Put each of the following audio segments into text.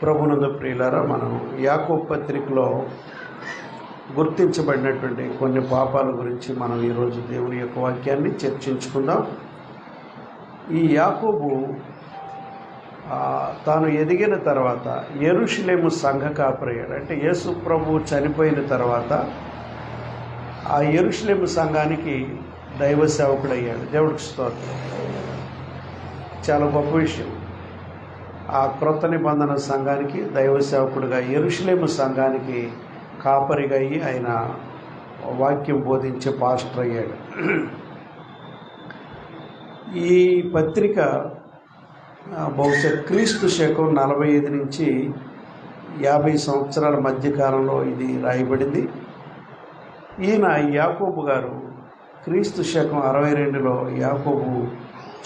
ప్రభునందు ప్రియులారా, మనం యాకోబు పత్రికలో గుర్తించబడినటువంటి కొన్ని పాపాల గురించి మనం ఈరోజు దేవుని యొక్క వాక్యాన్ని చర్చించుకుందాం. ఈ యాకోబు తాను ఎదిగిన తర్వాత యెరూషలేము సంఘ కాపరయ్యాడు. అంటే యేసు ప్రభు చనిపోయిన తర్వాత ఆ యెరూషలేము సంఘానికి దైవ సేవకుడయ్యాడు. దేవుడికి స్తోత్రం. చాలా గొప్ప విషయం. ఆ క్రొత్త నిబంధన సంఘానికి దైవ సేవకుడిగా, యెరూషలేము సంఘానికి కాపరిగా అయ్యి ఆయన వాక్యం బోధించే పాస్టర్ అయ్యాడు. ఈ పత్రిక బహుశా క్రీస్తు శకం 45 నుంచి 50 సంవత్సరాల మధ్యకాలంలో ఇది రాయబడింది. ఈయన యాకోబు గారు క్రీస్తు శకం 62లో యాకోబు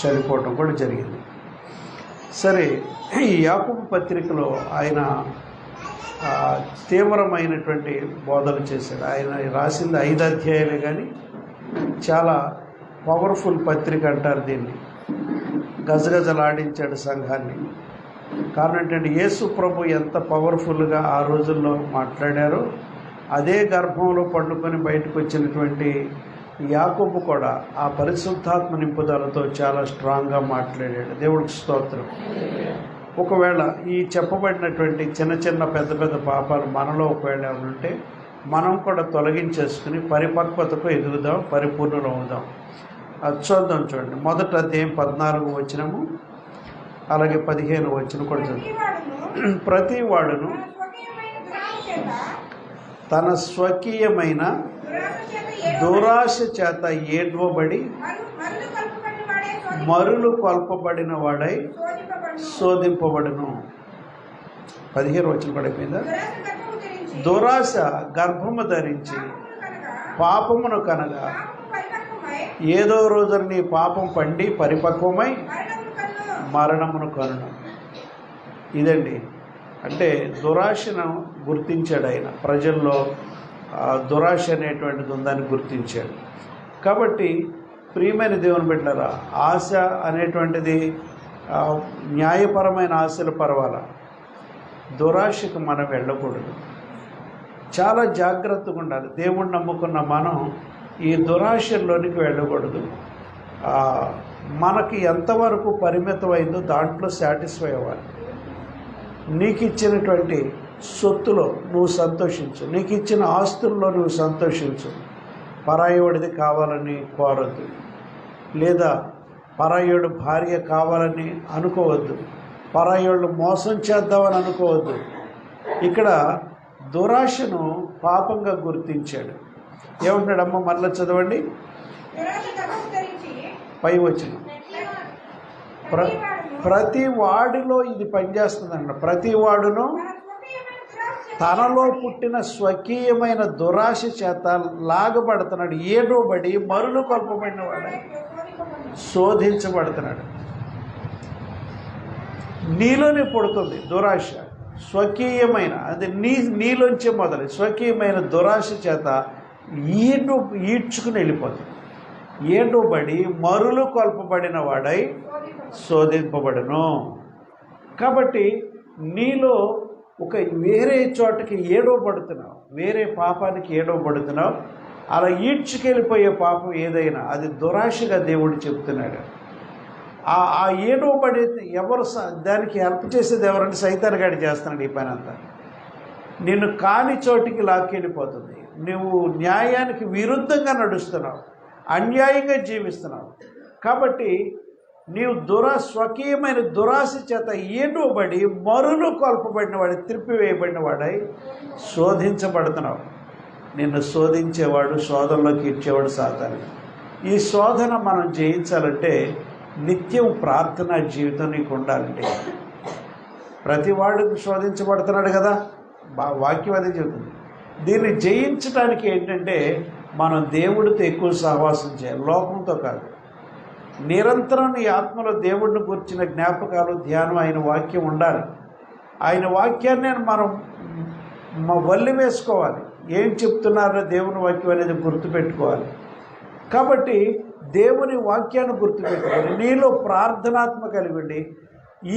చనిపోవటం కూడా జరిగింది. సరే, ఈ యాకోబు పత్రికలో ఆయన తీవ్రమైనటువంటి బోధలు చేశాడు. ఆయన రాసింది 5 అధ్యాయాలే, కానీ చాలా పవర్ఫుల్ పత్రిక అంటారు దీన్ని. గజగజలాడించాడు సంఘాన్ని. కారణం ఏంటంటే యేసు ప్రభు ఎంత పవర్ఫుల్గా ఆ రోజుల్లో మాట్లాడారో, అదే గర్భంలో పండుకొని బయటకు వచ్చినటువంటి యాకోబు కూడా ఆ పరిశుద్ధాత్మ నింపుదలతో చాలా స్ట్రాంగ్గా మాట్లాడాడు. దేవుడికి స్తోత్రం. ఒకవేళ ఈ చెప్పబడినటువంటి చిన్న చిన్న పెద్ద పెద్ద పాపాలు మనలో ఒకవేళ ఉంటే మనం కూడా తొలగించేసుకుని పరిపక్వతకు ఎదుగుదాం, పరిపూర్ణులు అవుదాం. అది చూద్దాం. చూడండి, మొదట అధ్యాయం 14 వచనము, అలాగే 15 వచనం కూడా చదువు. ప్రతి వాడును తన స్వకీయమైన దురాశ చేత ఏడ్వబడి మరులు కొల్పబడిన వాడై శోధింపబడును. 15 వచనం కూడా అయిపోయిందా? దురాశ గర్భము ధరించి పాపమును కనగా ఏదో రోజున నీ పాపం పండి పరిపక్వమై మరణమును కనును. ఇదండి. అంటే దురాశను గుర్తించాడు ఆయన. ప్రజల్లో దురాశ అనేటువంటిది ఉందని గుర్తించాడు. కాబట్టి ప్రియమైన దేవుని బిడ్డలారా, ఆశ అనేటువంటిది న్యాయపరమైన ఆశలు పర్వాలా, దురాశకు మనం వెళ్ళకూడదు. చాలా జాగ్రత్తగా ఉండాలి. దేవుణ్ణి నమ్ముకున్న మనం ఈ దురాశల్లోనికి వెళ్ళకూడదు. మనకి ఎంతవరకు పరిమితమైందో దాంట్లో సాటిస్ఫై అవ్వాలి. నీకు ఇచ్చినటువంటి సొత్తులో నువ్వు సంతోషించు, నీకు ఇచ్చిన ఆస్తుల్లో నువ్వు సంతోషించు. పరాయోడిది కావాలని కోరద్దు, లేదా పరాయోడు భార్య కావాలని అనుకోవద్దు, పరాయోళ్ళు మోసం చేద్దామని అనుకోవద్దు. ఇక్కడ దురాశను పాపంగా గుర్తించాడు. ఏమంటాడమ్మ? మరలా చదవండి, పై వచ్చిన ప్రతి వాడిలో ఇది పనిచేస్తుందంట. ప్రతి వాడును తనలో పుట్టిన స్వకీయమైన దురాశ చేత లాగబడుతున్నాడు, ఏడోబడి మరులు కొల్పబడిన వాడై శోధించబడుతున్నాడు. నీలోనే పుడుతుంది దురాశ. స్వకీయమైన, అది నీలోంచే మొదలు. స్వకీయమైన దురాశ చేత ఈడ్చుకుని వెళ్ళిపోతుంది. ఏడోబడి మరులు కొల్పబడిన వాడై శోధింపబడును. కాబట్టి నీలో ఒక వేరే చోటకి ఏడవబడుతున్నావు, వేరే పాపానికి ఏడవబడుతున్నావు. అలా ఈడ్చుకెళ్ళిపోయే పాపం ఏదైనా అది దురాశగా దేవుడు చెప్తున్నాడు. ఆ ఏడవబడి ఎవరు దానికి హెల్ప్ చేసేది ఎవరంటే సైతాన్ గాడి చేస్తున్నాడు ఈ పని అంతా. నిన్ను కాని చోటికి లాక్కెళ్ళిపోతుంది. నువ్వు న్యాయానికి విరుద్ధంగా నడుస్తున్నావు, అన్యాయంగా జీవిస్తున్నావు. కాబట్టి నీవు స్వకీయమైన దురాశ చేత ఏడవబడి మరులు కొల్పబడిన వాడు, త్రిప్పివేయబడిన వాడై శోధించబడుతున్నావు. నిన్ను శోధించేవాడు, శోధనలోకి ఇచ్చేవాడు సాతాను. ఈ శోధన మనం జయించాలంటే నిత్యం ప్రార్థనా జీవితం నీకు ఉండాలంటే. ప్రతి వాడికి శోధించబడుతున్నాడు కదా, వాక్యం అదే చెబుతుంది. దీన్ని జయించడానికి ఏంటంటే మనం దేవుడితో ఎక్కువ సహవాసం చేయాలి, లోకంతో కాదు. నిరంతరం నీ ఆత్మలో దేవుడిని గురించిన జ్ఞాపకాలు, ధ్యానం, ఆయన వాక్యం ఉండాలి. ఆయన వాక్యాన్ని మనం వల్లి వేసుకోవాలి. ఏం చెప్తున్నారో దేవుని వాక్యం అనేది గుర్తుపెట్టుకోవాలి. కాబట్టి దేవుని వాక్యాన్ని గుర్తుపెట్టుకోవాలి. నీలో ప్రార్థనాత్మ కలిగి ఉండి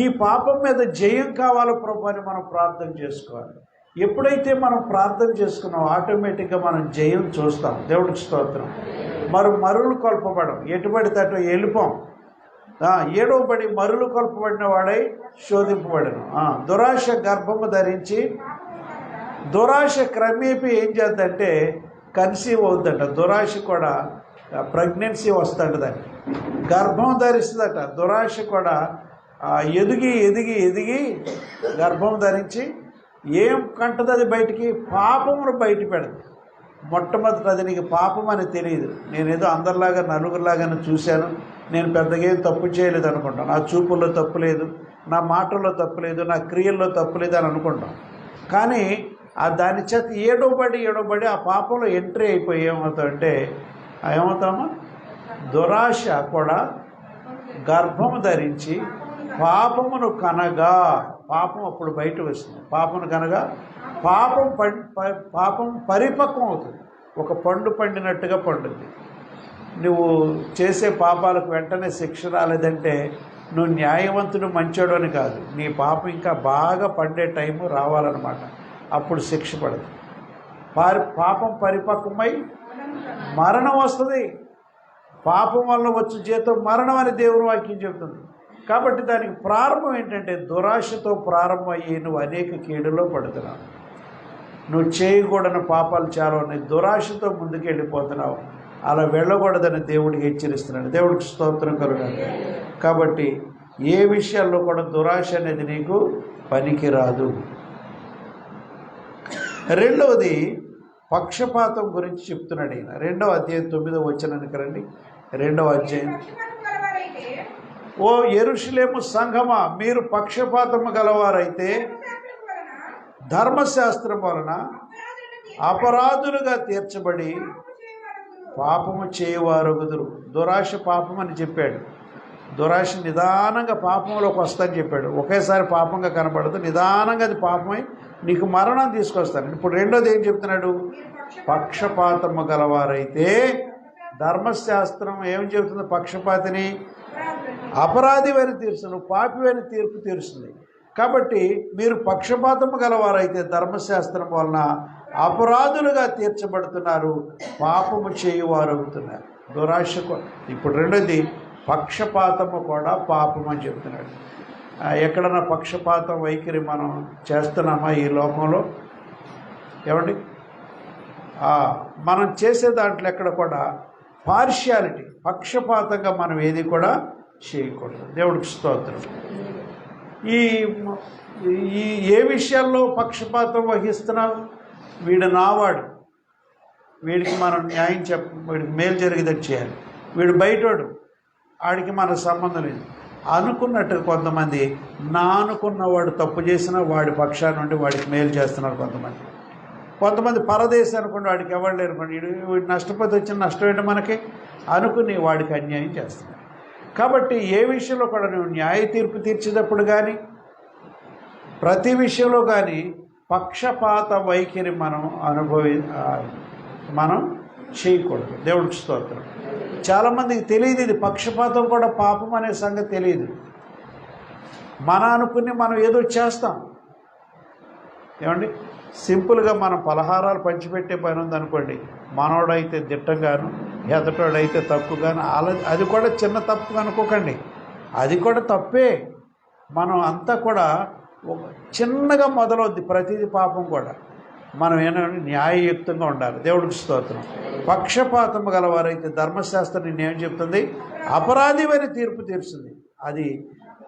ఈ పాపం మీద జయం కావాలి ప్రభు అని మనం ప్రార్థన చేసుకోవాలి. ఎప్పుడైతే మనం ప్రార్థన చేసుకున్నాం ఆటోమేటిక్గా మనం జయం చూస్తాం. దేవుడికి స్తోత్రం. మరులు కొల్పబడం, ఎటుబడితే అటు వెళ్ళిపోం. 7వ బడి మరులు కొల్పబడిన వాడై శోధింపబడను. దురాశ గర్భము ధరించి, దురాశ క్రమేపీ ఏం చేద్దంటే కన్సీవ్ అవుతుందట. దురాశ కూడా ప్రెగ్నెన్సీ వస్తుందట, దానికి గర్భం ధరిస్తుందట. దురాశ కూడా ఎదిగి ఎదిగి ఎదిగి గర్భం ధరించి ఏం కంటది అది బయటికి? పాపమును బయట పెడదు. మొట్టమొదటి అది నీకు పాపం అని తెలియదు. నేనేదో అందరిలాగా నలుగురిలాగానే చూశాను, నేను పెద్దగా ఏం తప్పు చేయలేదు అనుకుంటాను. నా చూపుల్లో తప్పు లేదు, నా మాటల్లో తప్పు లేదు, నా క్రియల్లో తప్పు లేదు అని అనుకుంటాం. కానీ దాని చేత ఏడవబడి ఆ పాపంలో ఎంట్రీ అయిపోయి ఏమవుతామంటే ఏమవుతామా? దురాశ కూడా గర్భము ధరించి పాపమును కనగా, పాపం అప్పుడు బయట వస్తుంది. పాపమును కనగా పాపం పరిపక్వం అవుతుంది. ఒక పండు పండినట్టుగా పండుద్ది. నువ్వు చేసే పాపాలకు వెంటనే శిక్ష రాలేదంటే నువ్వు న్యాయవంతుడు మంచోడు అని కాదు, నీ పాపం ఇంకా బాగా పండే టైము రావాలన్నమాట. అప్పుడు శిక్ష పడదు. పాపం పరిపక్వమై మరణం వస్తుంది. పాపం వల్ల వచ్చే జీతం మరణం అని దేవుని వాక్యం చెబుతుంది. కాబట్టి దానికి ప్రారంభం ఏంటంటే దురాశతో ప్రారంభమయ్యి నువ్వు అనేక కీడులో పడుతున్నావు. నువ్వు చేయకూడని పాపాలు చాలా ఉన్నాయి, దురాశతో ముందుకు వెళ్ళిపోతున్నావు. అలా వెళ్ళకూడదని దేవుడికి హెచ్చరిస్తున్నాడు. దేవుడికి స్తోత్రం కలుగాలి. కాబట్టి ఏ విషయాల్లో కూడా దురాశ అనేది నీకు పనికిరాదు. రెండవది పక్షపాతం గురించి చెప్తున్నాడు ఈయన. 2వ అధ్యాయం 9వ వచనానికి రండి. 2వ అధ్యాయం. ఓ యెరూషలేము సంఘమా, మీరు పక్షపాతము గలవారైతే ధర్మశాస్త్రం వలన అపరాధులుగా తీర్చబడి పాపము చేయవారగుదురు. దురాశ పాపం అని చెప్పాడు. దురాశ నిదానంగా పాపంలోకి వస్తుందని చెప్పాడు. ఒకేసారి పాపంగా కనబడదు, నిదానంగా అది పాపమై నీకు మరణం తీసుకొస్తాను. ఇప్పుడు రెండోది ఏం చెప్తున్నాడు? పక్షపాతము గలవారైతే ధర్మశాస్త్రం ఏం చెబుతుంది? పక్షపాతిని అపరాధివని తీరుస్తుంది, పాపివని తీర్పు తీరుస్తుంది. కాబట్టి మీరు పక్షపాతము గలవారైతే ధర్మశాస్త్రం వలన అపరాధులుగా తీర్చబడుతున్నారు, పాపము చేయువారు అవుతున్నారు. దురాశ. ఇప్పుడు రెండోది పక్షపాతము కూడా పాపం అని చెప్తున్నాడు. ఎక్కడన్నా పక్షపాతం వైఖరి మనం చేస్తున్నామా ఈ లోకంలో? ఏమండి, మనం చేసే దాంట్లో ఎక్కడ కూడా పార్షియాలిటీ, పక్షపాతంగా మనం ఏది కూడా చేయకూడదు. దేవుడికి స్తోత్రం. ఈ ఏ విషయాల్లో పక్షపాతం వహిస్తున్నావు? వీడు నావాడు, వీడికి మనం న్యాయం వీడికి మేలు జరిగేటట్టు చేయాలి, వీడు బయటోడు, ఆడికి మనకు సంబంధం లేదు అనుకున్నట్టు కొంతమంది నా అనుకున్నవాడు తప్పు చేసినా వాడి పక్షాన నుండి వాడికి మేలు చేస్తున్నారు. కొంతమంది పరదేశం అనుకోండి, వాడికి ఎవరు లేరు, వీడు నష్టపోతే వచ్చిన నష్టం ఏంటి మనకి అనుకుని వాడికి అన్యాయం చేస్తున్నారు. కాబట్టి ఏ విషయంలో కూడా నువ్వు న్యాయ తీర్పు తీర్చేటప్పుడు కానీ ప్రతి విషయంలో కానీ పక్షపాత వైఖరి మనం చేయకూడదు. దేవుడికి స్తోత్రం. చాలామందికి తెలియదు ఇది పక్షపాతం కూడా పాపం అనే సంగతి తెలియదు. అనుకుని మనం ఏదో చేస్తాం. ఏమండి, సింపుల్గా మనం పలహారాలు పంచిపెట్టే పని ఉందనుకోండి, మనోడైతే దిట్టంగాను ఎదటోడైతే తప్పుగాను, అది కూడా చిన్న తప్పు అనుకోకండి, అది కూడా తప్పే. మనం అంతా కూడా చిన్నగా మొదలవుద్ది ప్రతిదీ పాపం కూడా. మనం ఏంటంటే న్యాయయుక్తంగా ఉండాలి. దేవుడికి స్తోత్రం. పక్షపాతము గలవారైతే ధర్మశాస్త్రం నిన్నేం చెప్తుంది? అపరాధివని తీర్పు తీరుస్తుంది. అది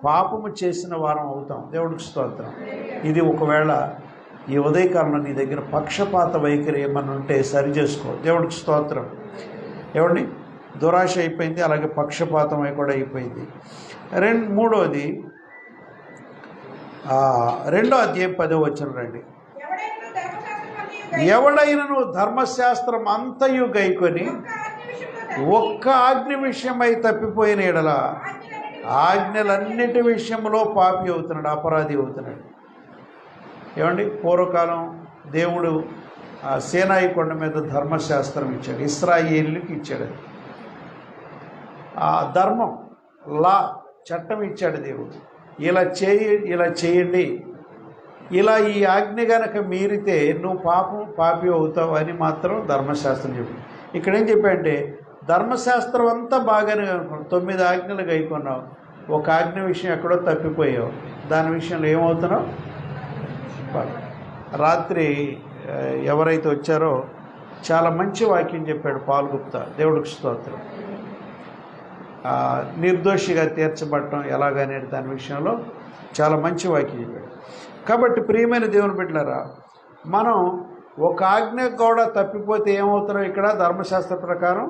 పాపము చేసిన వారం అవుతాం. దేవుడికి స్తోత్రం. ఇది ఒకవేళ ఈ ఉదయకాలంలో నీ దగ్గర పక్షపాత వైఖరి ఏమన్నా ఉంటే సరి చేసుకో. దేవుడికి స్తోత్రం. ఏమండి, దురాశ అయిపోయింది, అలాగే పక్షపాతం కూడా అయిపోయింది. మూడోది 2వ అధ్యాయం 10వ వచనం రండి. ఎవడైనను ధర్మశాస్త్రం అంతయు గైకొని ఒక్క ఆజ్ఞ విషయమై తప్పిపోయిన ఎడల ఆజ్ఞలన్నిటి విషయంలో పాపి అవుతున్నాడు, అపరాధి అవుతున్నాడు. ఏమండి, పూర్వకాలం దేవుడు సీనాయి కొండ మీద ధర్మశాస్త్రం ఇచ్చాడు, ఇశ్రాయేలుకి ఇచ్చాడు. ఆ ధర్మం, లా, చట్టం ఇచ్చాడు దేవుడు. ఇలా చేయండి, ఇలా ఈ ఆజ్ఞ గనక మీరితే నువ్వు పాపి అవుతావు అని మాత్రం ధర్మశాస్త్రం చెప్పింది. ఇక్కడ ఏం చెప్పాడంటే ధర్మశాస్త్రం అంతా బాగానే 9 ఆజ్ఞలు గైకొన్నావు, ఒక ఆజ్ఞ విషయం ఎక్కడో తప్పిపోయావు, దాని విషయంలో ఏమవుతున్నావు? రాత్రి ఎవరైతే వచ్చారో చాలా మంచి వాక్యం చెప్పాడు పాల్ గుప్తా, దేవుడికి స్తోత్రం. నిర్దోషిగా తీర్చబడటం ఎలాగనే దాని విషయంలో చాలా మంచి వాక్యం చెప్పాడు. కాబట్టి ప్రియమైన దేవుని బిడ్డలారా, మనం ఒక ఆజ్ఞ కూడా తప్పిపోతే ఏమవుతున్నాం? ఇక్కడ ధర్మశాస్త్ర ప్రకారం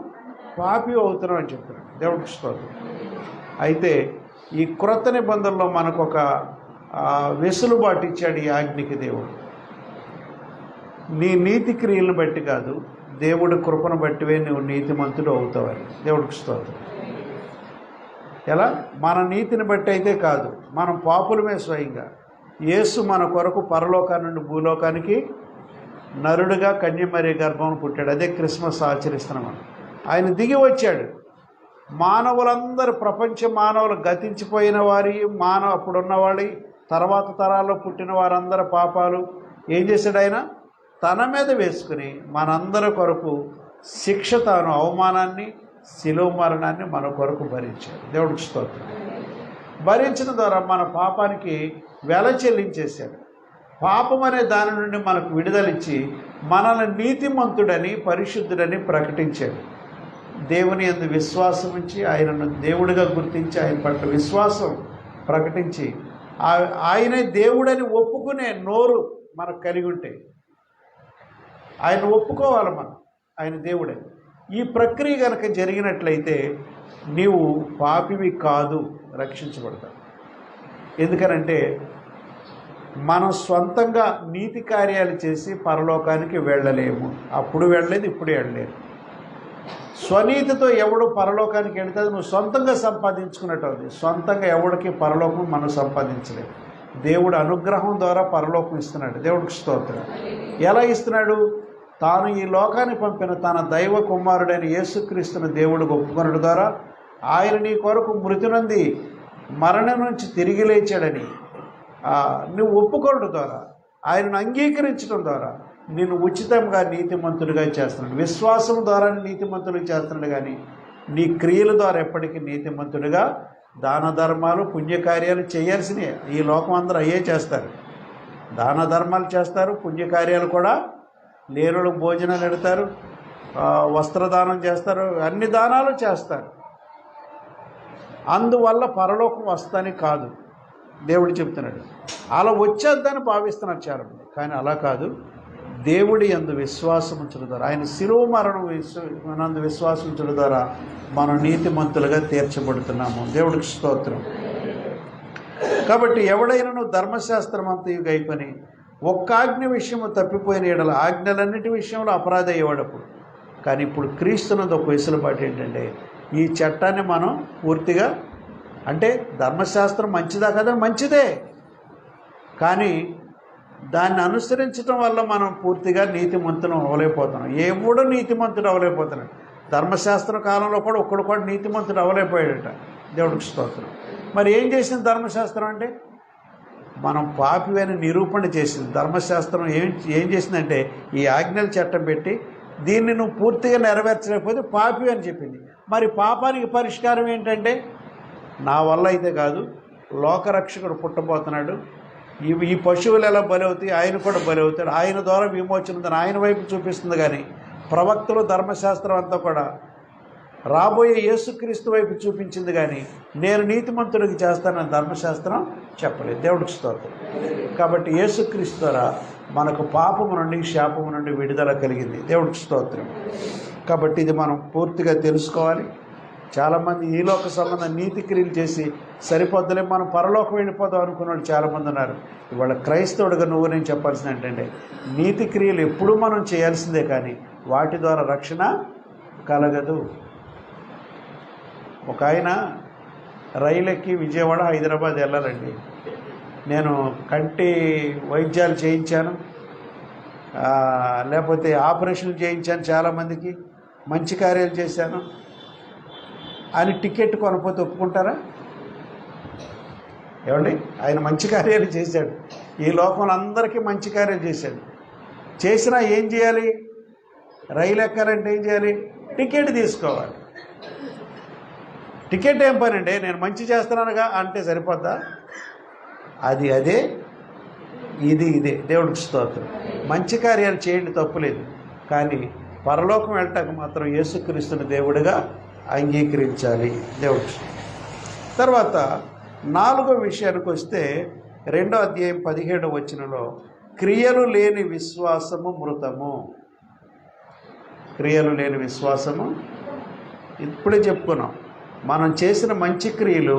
పాపి అవుతున్నాం అని చెప్తున్నాడు, దేవుడికి స్తోత్రం. అయితే ఈ క్రొత్త నిబంధనలో మనకు ఒక వెసులుబాటు ఇచ్చాడు ఈ ఆజ్ఞకి దేవుడు. నీ నీతి క్రియలను బట్టి కాదు, దేవుడి కృపను బట్టివే నువ్వు నీతిమంతుడు అవుతావని, దేవుడికి స్తోత్రం. ఎలా? మన నీతిని బట్టి అయితే కాదు, మనం పాపులమే. స్వయంగా యేసు మన కొరకు పరలోకాన్ని నుండి భూలోకానికి నరుడుగా కన్యమరీ గర్భం పుట్టాడు. అదే క్రిస్మస్ ఆచరిస్తున్నాం మనం. ఆయన దిగి వచ్చాడు. మానవులందరూ, ప్రపంచ మానవులు, గతించిపోయిన వారి అప్పుడున్నవాడి తర్వాత తరాల్లో పుట్టిన వారందరి పాపాలు ఏం చేశాడు? ఆయన తన మీద వేసుకుని మనందరి కొరకు శిక్ష, తాను అవమానాన్ని, శిలువ మరణాన్ని మన కొరకు భరించాడు, దేవుడికి స్తోత్రం. భరించిన ద్వారా మన పాపానికి వెల చెల్లించేశాడు. పాపం అనే దాని నుండి మనకు విడుదలిచ్చి మనల్ని నీతిమంతుడని, పరిశుద్ధుడని ప్రకటించాడు. దేవుని యందు విశ్వాసం ఉంచి, ఆయనను దేవుడిగా గుర్తించి, ఆయన పట్ల విశ్వాసం ప్రకటించి, ఆయనే దేవుడని ఒప్పుకునే నోరు మనకు కలిగి ఉంటే, ఆయన ఒప్పుకోవాలి మనం ఆయన దేవుడని. ఈ ప్రక్రియ కనుక జరిగినట్లయితే నీవు పాపివి కాదు, రక్షించబడతావు. ఎందుకనంటే మనం స్వంతంగా నీతి కార్యాలు చేసి పరలోకానికి వెళ్ళలేము. అప్పుడు వెళ్ళలేదు, ఇప్పుడు వెళ్ళలేదు. స్వనీతితో ఎవడు పరలోకానికి వెళితే నువ్వు సొంతంగా సంపాదించుకున్నట్టు అవుతుంది. సొంతంగా ఎవడికి పరలోకం మనం సంపాదించలేదు. దేవుడు అనుగ్రహం ద్వారా పరలోకం ఇస్తున్నాడు, దేవుడికి స్తోత్రం. ఎలా ఇస్తున్నాడు? తాను ఈ లోకాన్ని పంపిన తన దైవ కుమారుడైన యేసుక్రీస్తును దేవుడు ఒప్పుకొనడం ద్వారా, ఆయన నీ కొరకు మృతి నొంది మరణం నుంచి తిరిగి లేచాడని నువ్వు ఒప్పుకోవడం ద్వారా, ఆయనను అంగీకరించడం ద్వారా నిన్ను ఉచితంగా నీతిమంతుడిగా చేస్తున్నాడు. విశ్వాసం ద్వారా నీతిమంతుడిగా చేస్తున్నాడు, కానీ నీ క్రియల ద్వారా ఎప్పటికీ నీతిమంతుడిగా. దాన ధర్మాలు, పుణ్యకార్యాలు చేయాల్సినవి. ఈ లోకం అందరూ అయ్యే చేస్తారు. దాన ధర్మాలు చేస్తారు, పుణ్యకార్యాలు కూడా. లేనులకు భోజనాలు పెడతారు, వస్త్రదానం చేస్తారు, అన్ని దానాలు చేస్తారు. అందువల్ల పరలోకం వస్తాని కాదు, దేవుడు చెప్తున్నాడు. అలా వచ్చేద్దని భావిస్తున్నారు చాలామంది, కానీ అలా కాదు. దేవుడి యందు విశ్వాసం ఉంచడం ద్వారా, ఆయన శిలువ మరణం నందు విశ్వాసం ఉంచడం ద్వారా మనం నీతిమంతులుగా తీర్చబడుతున్నాము, దేవుడికి స్తోత్రం. కాబట్టి ఎవడైనా ధర్మశాస్త్రం అంతయు గైకొని ఒక్క ఆజ్ఞ విషయము తప్పిపోయిన ఎడల ఆజ్ఞలన్నిటి విషయంలో అపరాధి అయ్యేవాడప్పుడు. కానీ ఇప్పుడు క్రీస్తునందు ఒక వెసులుబాటు ఏంటంటే, ఈ చట్టాన్ని మనం పూర్తిగా, అంటే ధర్మశాస్త్రం మంచిదా కదా, మంచిదే, కానీ దాన్ని అనుసరించడం వల్ల మనం పూర్తిగా నీతిమంతుడు అవ్వలేకపోతున్నాం. ఎవడో నీతిమంతుడు అవ్వలేకపోతున్నాడు. ధర్మశాస్త్ర కాలంలో కూడా ఒక్కడు కూడా నీతిమంతుడు అవ్వలేకపోయాడట, దేవుడికి స్తోత్రం. మరి ఏం చేసింది ధర్మశాస్త్రం అంటే? మనం పాపి అని నిరూపణ చేసింది. ధర్మశాస్త్రం ఏం చేసిందంటే ఈ ఆజ్ఞల చట్టం పెట్టి దీన్ని నువ్వు పూర్తిగా నెరవేర్చలేకపోతే పాపి అని చెప్పింది. మరి పాపానికి పరిష్కారం ఏంటంటే, నా వల్ల అయితే కాదు, లోకరక్షకుడు పుట్టబోతున్నాడు, ఈ పశువులు ఎలా బలవుతాయి, ఆయన కూడా బలవుతాడు, ఆయన ద్వారా విమోచన ఉందని ఆయన వైపు చూపిస్తుంది. కానీ ప్రవక్తలు, ధర్మశాస్త్రం అంతా కూడా రాబోయే యేసుక్రీస్తు వైపు చూపించింది. కానీ నేను నీతిమంతుడికి చేస్తానని ధర్మశాస్త్రం చెప్పలేదు, దేవుడికి స్తోత్రం. కాబట్టి యేసుక్రీస్తు ద్వారా మనకు పాపము నుండి, శాపము నుండి విడుదల కలిగింది, దేవుడికి స్తోత్రం. కాబట్టి ఇది మనం పూర్తిగా తెలుసుకోవాలి. చాలామంది ఈ లోక సంబంధ నీతి క్రియలు చేసి సరిపోద్దులే, మనం పరలోకం వెళ్ళిపోదాం అనుకున్న వాళ్ళు చాలామంది ఉన్నారు. ఇవాళ క్రైస్తవుడిగా నువ్వు నేను చెప్పాల్సింది ఏంటంటే, నీతి క్రియలు ఎప్పుడూ మనం చేయాల్సిందే, కానీ వాటి ద్వారా రక్షణ కలగదు. ఒక ఆయన రైలు ఎక్కి విజయవాడ, హైదరాబాద్ వెళ్ళాలండి. నేను కంటి వైద్యాలు చేయించాను, లేకపోతే ఆపరేషన్లు చేయించాను, చాలామందికి మంచి కార్యాలు చేశాను అని టికెట్ కొనకపోతే ఒప్పుకుంటారా? ఏమండి, ఆయన మంచి కార్యాలు చేశాడు, ఈ లోకంలో అందరికీ మంచి కార్యాలు చేశాడు. చేసినా ఏం చేయాలి? రైలు ఎక్కాలంటే ఏం చేయాలి? టికెట్ తీసుకోవాలి. టికెట్ ఏం పని అండి, నేను మంచి చేస్తున్నానుగా అంటే సరిపోద్దా? అదే ఇదే దేవుడికి స్తోత్రం. మంచి కార్యాలు చేయండి, తప్పులేదు. కానీ పరలోకం వెళ్ళటానికి మాత్రం యేసుక్రీస్తుని దేవుడిగా అంగీకరించాలి. దేవుడికి. తర్వాత 4వ విషయానికి వస్తే 2వ అధ్యాయం 17వ వచనంలో క్రియలు లేని విశ్వాసము మృతము. క్రియలు లేని విశ్వాసము, ఇప్పుడే చెప్పుకున్నాం, మనం చేసిన మంచి క్రియలు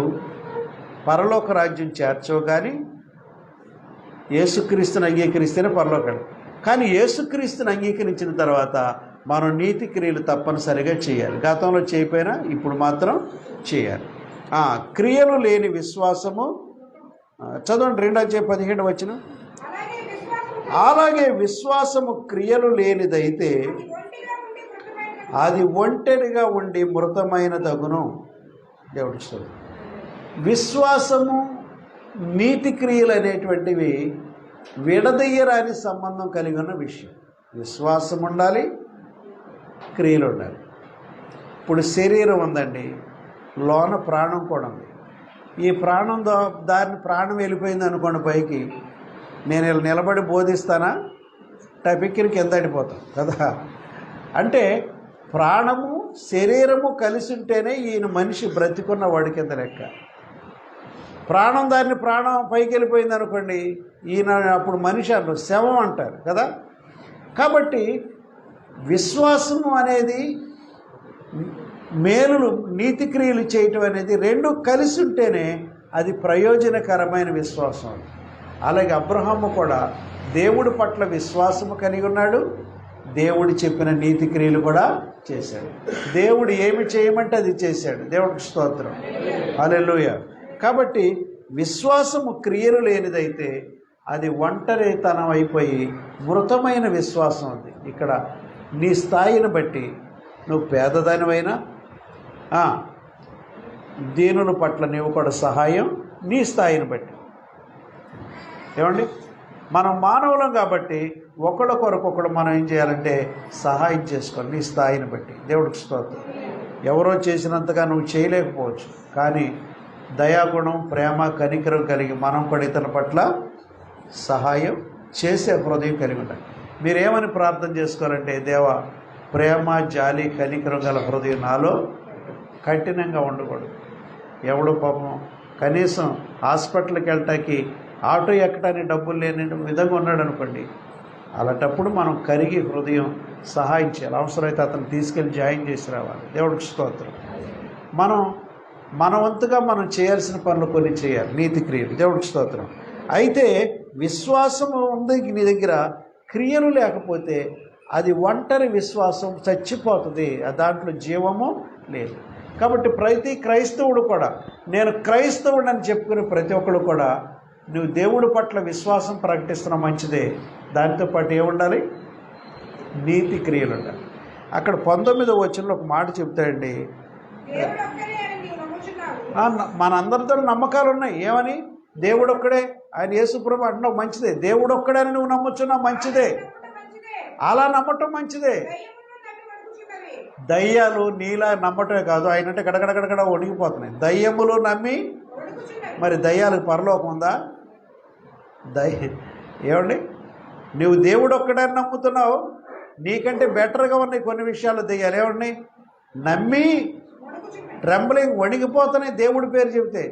పరలోక రాజ్యం చేర్చవు, కానీ యేసుక్రీస్తుని అంగీకరిస్తేనే పరలోకం. కానీ యేసుక్రీస్తుని అంగీకరించిన తర్వాత మనం నీతి క్రియలు తప్పనిసరిగా చేయాలి. గతంలో చేయకపోయినా ఇప్పుడు మాత్రం చేయాలి. క్రియలు లేని విశ్వాసము, చదవండి 2వ అధ్యాయం 17వ వచనం. అలాగే విశ్వాసము క్రియలు లేనిదైతే అది ఒంటరిగా ఉండి మృతమైన దగును. దేవుడి స్తోత్రం. విశ్వాసము నీతి క్రియలు అనేటువంటివి విడదీయరాని సంబంధం కలిగి ఉన్న విషయం. విశ్వాసం ఉండాలి, క్రియలు ఉండాలి. ఇప్పుడు శరీరం ఉందండి, లోన ప్రాణం కూడా ఉంది. ఈ ప్రాణం దాని ప్రాణం వెళ్ళిపోయింది అనుకోండి పైకి, నేను ఇలా నిలబడి బోధిస్తానా? టపిక్కిని కింద పడిపోతాం కదా. అంటే ప్రాణము శరీరము కలిసి ఉంటేనే ఈయన మనిషి బ్రతికున్న వాడి కింద లెక్క. ప్రాణం పైకి వెళ్ళిపోయింది అనుకోండి, ఈయన అప్పుడు మనిషి అంటారు, శవం అంటారు కదా. కాబట్టి విశ్వాసము అనేది, మేలులు నీతి క్రియలు చేయటం అనేది రెండు కలిసి ఉంటేనే అది ప్రయోజనకరమైన విశ్వాసం. అలాగే అబ్రహాము కూడా దేవుడి పట్ల విశ్వాసము కలిగి ఉన్నాడు, దేవుడు చెప్పిన నీతి క్రియలు కూడా చేశాడు. దేవుడు ఏమి చేయమంటే అది చేశాడు. దేవుడికి స్తోత్రం, హల్లెలూయా. కాబట్టి విశ్వాసము క్రియలు లేనిదైతే అది ఒంటరితనం అయిపోయి మృతమైన విశ్వాసం ఉంది. ఇక్కడ నీ స్థాయిని బట్టి నువ్వు పేదదానివైనా దీనుల పట్ల నీవు కూడా సహాయం, నీ స్థాయిని బట్టి. ఏమండి, మనం మానవులం కాబట్టి ఒకళ్ళకొరకొకడు మనం ఏం చేయాలంటే సహాయం చేసుకోవాలి, నీ స్థాయిని బట్టి. దేవుడికి స్తోత్రం. ఎవరో చేసినంతగా నువ్వు చేయలేకపోవచ్చు, కానీ దయాగుణం, ప్రేమ, కనికరం కలిగి మనం కూడా ఇతని పట్ల సహాయం చేసే హృదయం కలిగి ఉండాలి. మీరేమని ప్రార్థన చేసుకోవాలంటే, దేవా ప్రేమ, జాలి, కనికరం గల హృదయం నాలో కఠినంగా ఉండకూడదు. ఎవడో పాపం కనీసం హాస్పిటల్కి వెళ్ళటానికి ఆటో ఎక్కడానికి డబ్బులు లేని విధంగా ఉన్నాడు అనుకోండి, అలాంటప్పుడు మనం కరిగి హృదయం సహాయం చేయాలి. అవసరమైతే అతను తీసుకెళ్ళి జాయిన్ చేసి రావాలి. దేవుడికి స్తోత్రం. మన వంతుగా మనం చేయాల్సిన పనులు కొన్ని చేయాలి, నీతి క్రియలు. దేవుడికి స్తోత్రం. అయితే విశ్వాసం ఉంది నీ దగ్గర, క్రియలు లేకపోతే అది ఒంటరి విశ్వాసం, చచ్చిపోతుంది, దాంట్లో జీవము లేదు. కాబట్టి ప్రతి క్రైస్తవుడు కూడా, నేను క్రైస్తవుడని చెప్పుకునే ప్రతి ఒక్కడు కూడా, నువ్వు దేవుడి పట్ల విశ్వాసం ప్రకటిస్తున్న మంచిదే, దాంతోపాటు ఏముండాలి? నీతి క్రియలు ఉండాలి. అక్కడ 19వ వచనంలో ఒక మాట చెప్తాడండి, మనందరితో నమ్మకాలు ఉన్నాయి. ఏమని? దేవుడు ఒక్కడే, ఆయన యేసుప్రభు అంటున్నావు మంచిదే. దేవుడు ఒక్కడే అని నువ్వు నమ్ముచున్నావు, మంచిదే. అలా నమ్మటం మంచిదే. దయ్యాలు నీలా నమ్మటమే కాదు, ఆయన అంటే గడగడగడగడ వణిగిపోతున్నాయి. దయ్యములు నమ్మి, మరి దయ్యాలకు పరలోకం ఉందా? ఏమండి, నువ్వు దేవుడు ఒక్కడని నమ్ముతున్నావు, నీకంటే బెటర్గా ఉన్నాయి కొన్ని విషయాలు దయ్యాలు. ఏమండి, నమ్మి ట్రెంబ్లింగ్ వణిగిపోతున్నాయి దేవుడి పేరు చెబితే.